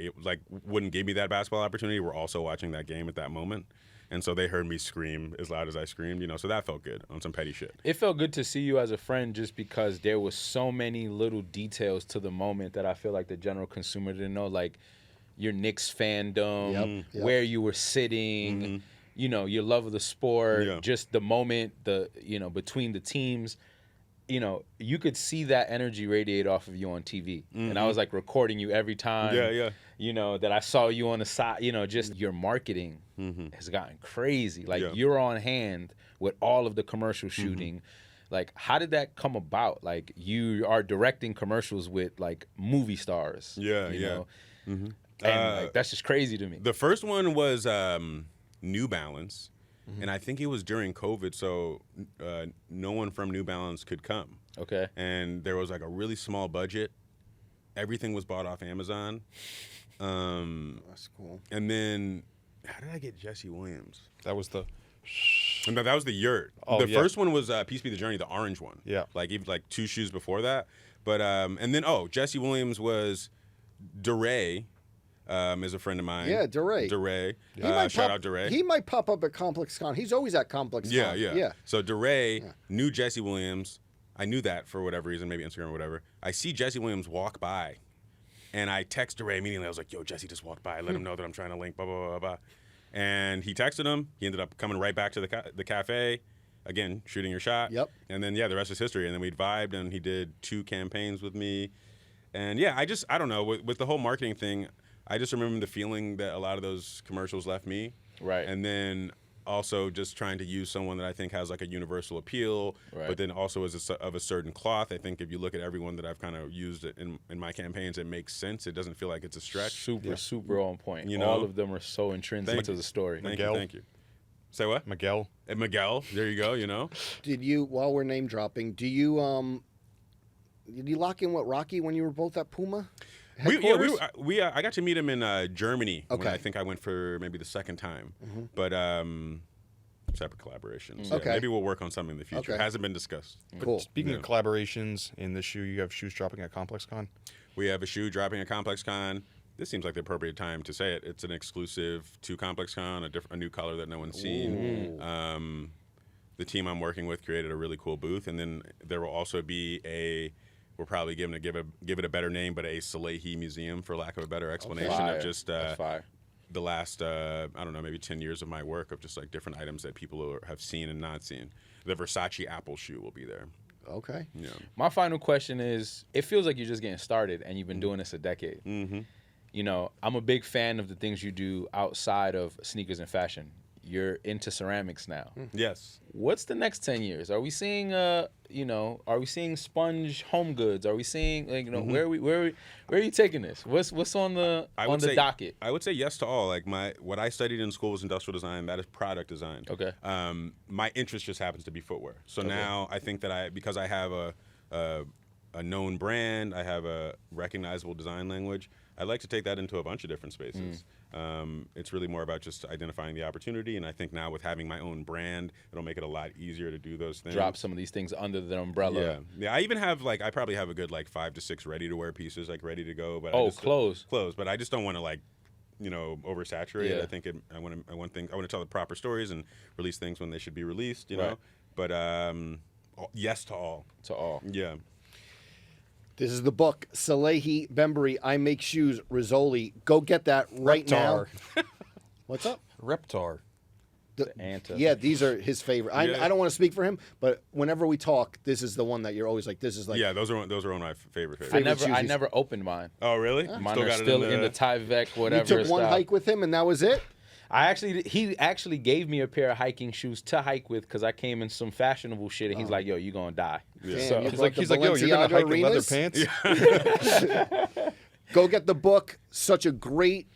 wouldn't give me that basketball opportunity were also watching that game at that moment. And so they heard me scream as loud as I screamed, so that felt good on some petty shit. It felt good to see you as a friend just because there was so many little details to the moment that I feel like the general consumer didn't know, like your Knicks fandom, where you were sitting, your love of the sport, just the moment, between the teams. You could see that energy radiate off of you on TV. And I was like recording you every time. That I saw you on the side, just your marketing has gotten crazy. Like you're on hand with all of the commercial shooting. Like, how did that come about? Like, you are directing commercials with like movie stars. And that's just crazy to me. The first one was New Balance. And I think it was during COVID, so no one from New Balance could come. Okay. And there was like a really small budget. Everything was bought off Amazon. That's cool. And then, how did I get Jesse Williams? That was the... No, that was the yurt. The first one was Peace Be the Journey, the orange one. Yeah. Even like 2 shoes before that. But, and then, Jesse Williams was DeRay. Is a friend of mine. Yeah, DeRay. Shout out DeRay. He might pop up at ComplexCon. He's always at ComplexCon. Yeah. So DeRay knew Jesse Williams. I knew that for whatever reason, maybe Instagram or whatever. I see Jesse Williams walk by, and I text DeRay immediately. I was like, yo, Jesse just walked by. Let him know that I'm trying to link, blah, blah, blah, blah. And he texted him. He ended up coming right back to the cafe. Again, shooting your shot. Yep. And then, the rest is history. And then we vibed, and he did 2 campaigns with me. And, I don't know. With the whole marketing thing, I just remember the feeling that a lot of those commercials left me. Right. And then also just trying to use someone that I think has like a universal appeal, but then also is of a certain cloth. I think if you look at everyone that I've kind of used in my campaigns, it makes sense. It doesn't feel like it's a stretch. Super on point. All of them are so intrinsic to the story. Thank you. Say what? Miguel. Miguel. There you go, Did you, while we're name dropping, did you lock in with Rocky when you were both at Puma? I got to meet him in Germany. Okay. When I think I went for maybe the second time. But separate collaborations. Okay. Maybe we'll work on something in the future. Okay. Hasn't been discussed. Cool. Speaking of collaborations in this shoe, you have shoes dropping at ComplexCon? We have a shoe dropping at ComplexCon. This seems like the appropriate time to say it. It's an exclusive to ComplexCon, a new color that no one's seen. The team I'm working with created a really cool booth, and then there will also be we're probably give it a better name, but a Salehe museum, for lack of a better explanation, of just the last, I don't know, maybe 10 years of my work of just like different items that people have seen and not seen. The Versace Apple shoe will be there. Okay. Yeah. My final question is, it feels like you're just getting started and you've been doing this a decade. Mm-hmm. You know, I'm a big fan of the things you do outside of sneakers and fashion. You're into ceramics now. Yes. What's the next 10 years? Are we seeing, are we seeing sponge home goods? Are we seeing, like, where are you taking this? What's on the docket? I would say yes to all. Like what I studied in school was industrial design. That is product design. Okay. My interest just happens to be footwear. So now I think that because I have a known brand, I have a recognizable design language, I'd like to take that into a bunch of different spaces. It's really more about just identifying the opportunity, and I think now with having my own brand, it'll make it a lot easier to do those things. Drop some of these things under the umbrella. Yeah. I even have I probably have a good 5 to 6 ready-to-wear pieces ready to go. But clothes. But I just don't want to oversaturate it. I think I want to tell the proper stories and release things when they should be released. You know, but yes to all. To all. Yeah. This is the book, Salehe Bembury, I Make Shoes, Rizzoli. Go get that right now. What's up? Reptar. Yeah, these are his favorite. I don't want to speak for him, but whenever we talk, this is the one that you're always like, this is like. Yeah, those are one of my favorite. I never opened mine. Oh, really? Mine are still in the Tyvek, whatever. You took one hike with him and that was it? He actually gave me a pair of hiking shoes to hike with because I came in some fashionable shit and he's like, yo, you gonna die. Yeah. So He's like, yo, you're gonna hike in leather pants? Go get the book. Such a great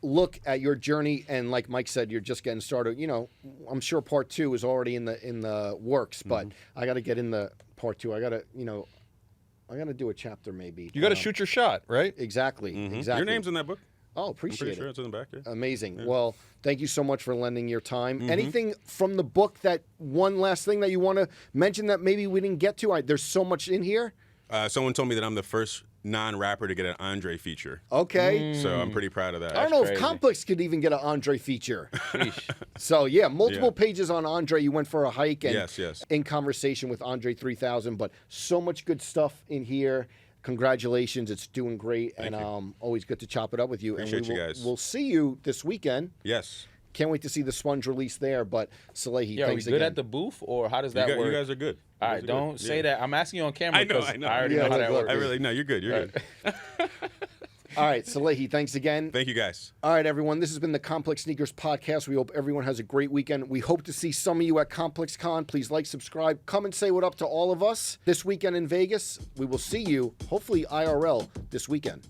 look at your journey, and like Mike said, you're just getting started. I'm sure part 2 is already in the works, but I got to get in the part 2. I got to do a chapter maybe. You got to shoot your shot, right? Exactly. Your name's in that book. Oh, appreciate I'm pretty it. sure it's in the back. Yeah. Amazing. Yeah. Well, thank you so much for lending your time. Anything from the book one last thing that you want to mention that maybe we didn't get to? There's so much in here. Someone told me that I'm the first non-rapper to get an Andre feature. Okay. So I'm pretty proud of that. I don't know if Complex could even get an Andre feature. So, yeah, multiple pages on Andre. You went for a hike and yes. in conversation with Andre 3000, but so much good stuff in here. Congratulations. It's doing great. Thank and always good to chop it up with you. Appreciate and you guys. We'll see you this weekend. Yes. Can't wait to see the Sponge release there. But Salehe, are we thanks good again. at the booth, or how does that work? You guys are good. All right, don't say that. I'm asking you on camera I know. I already know how that works. You're good. You're good. All right, Salehe, thanks again. Thank you, guys. All right, everyone. This has been the Complex Sneakers Podcast. We hope everyone has a great weekend. We hope to see some of you at ComplexCon. Please like, subscribe, come and say what up to all of us this weekend in Vegas. We will see you, hopefully IRL, this weekend.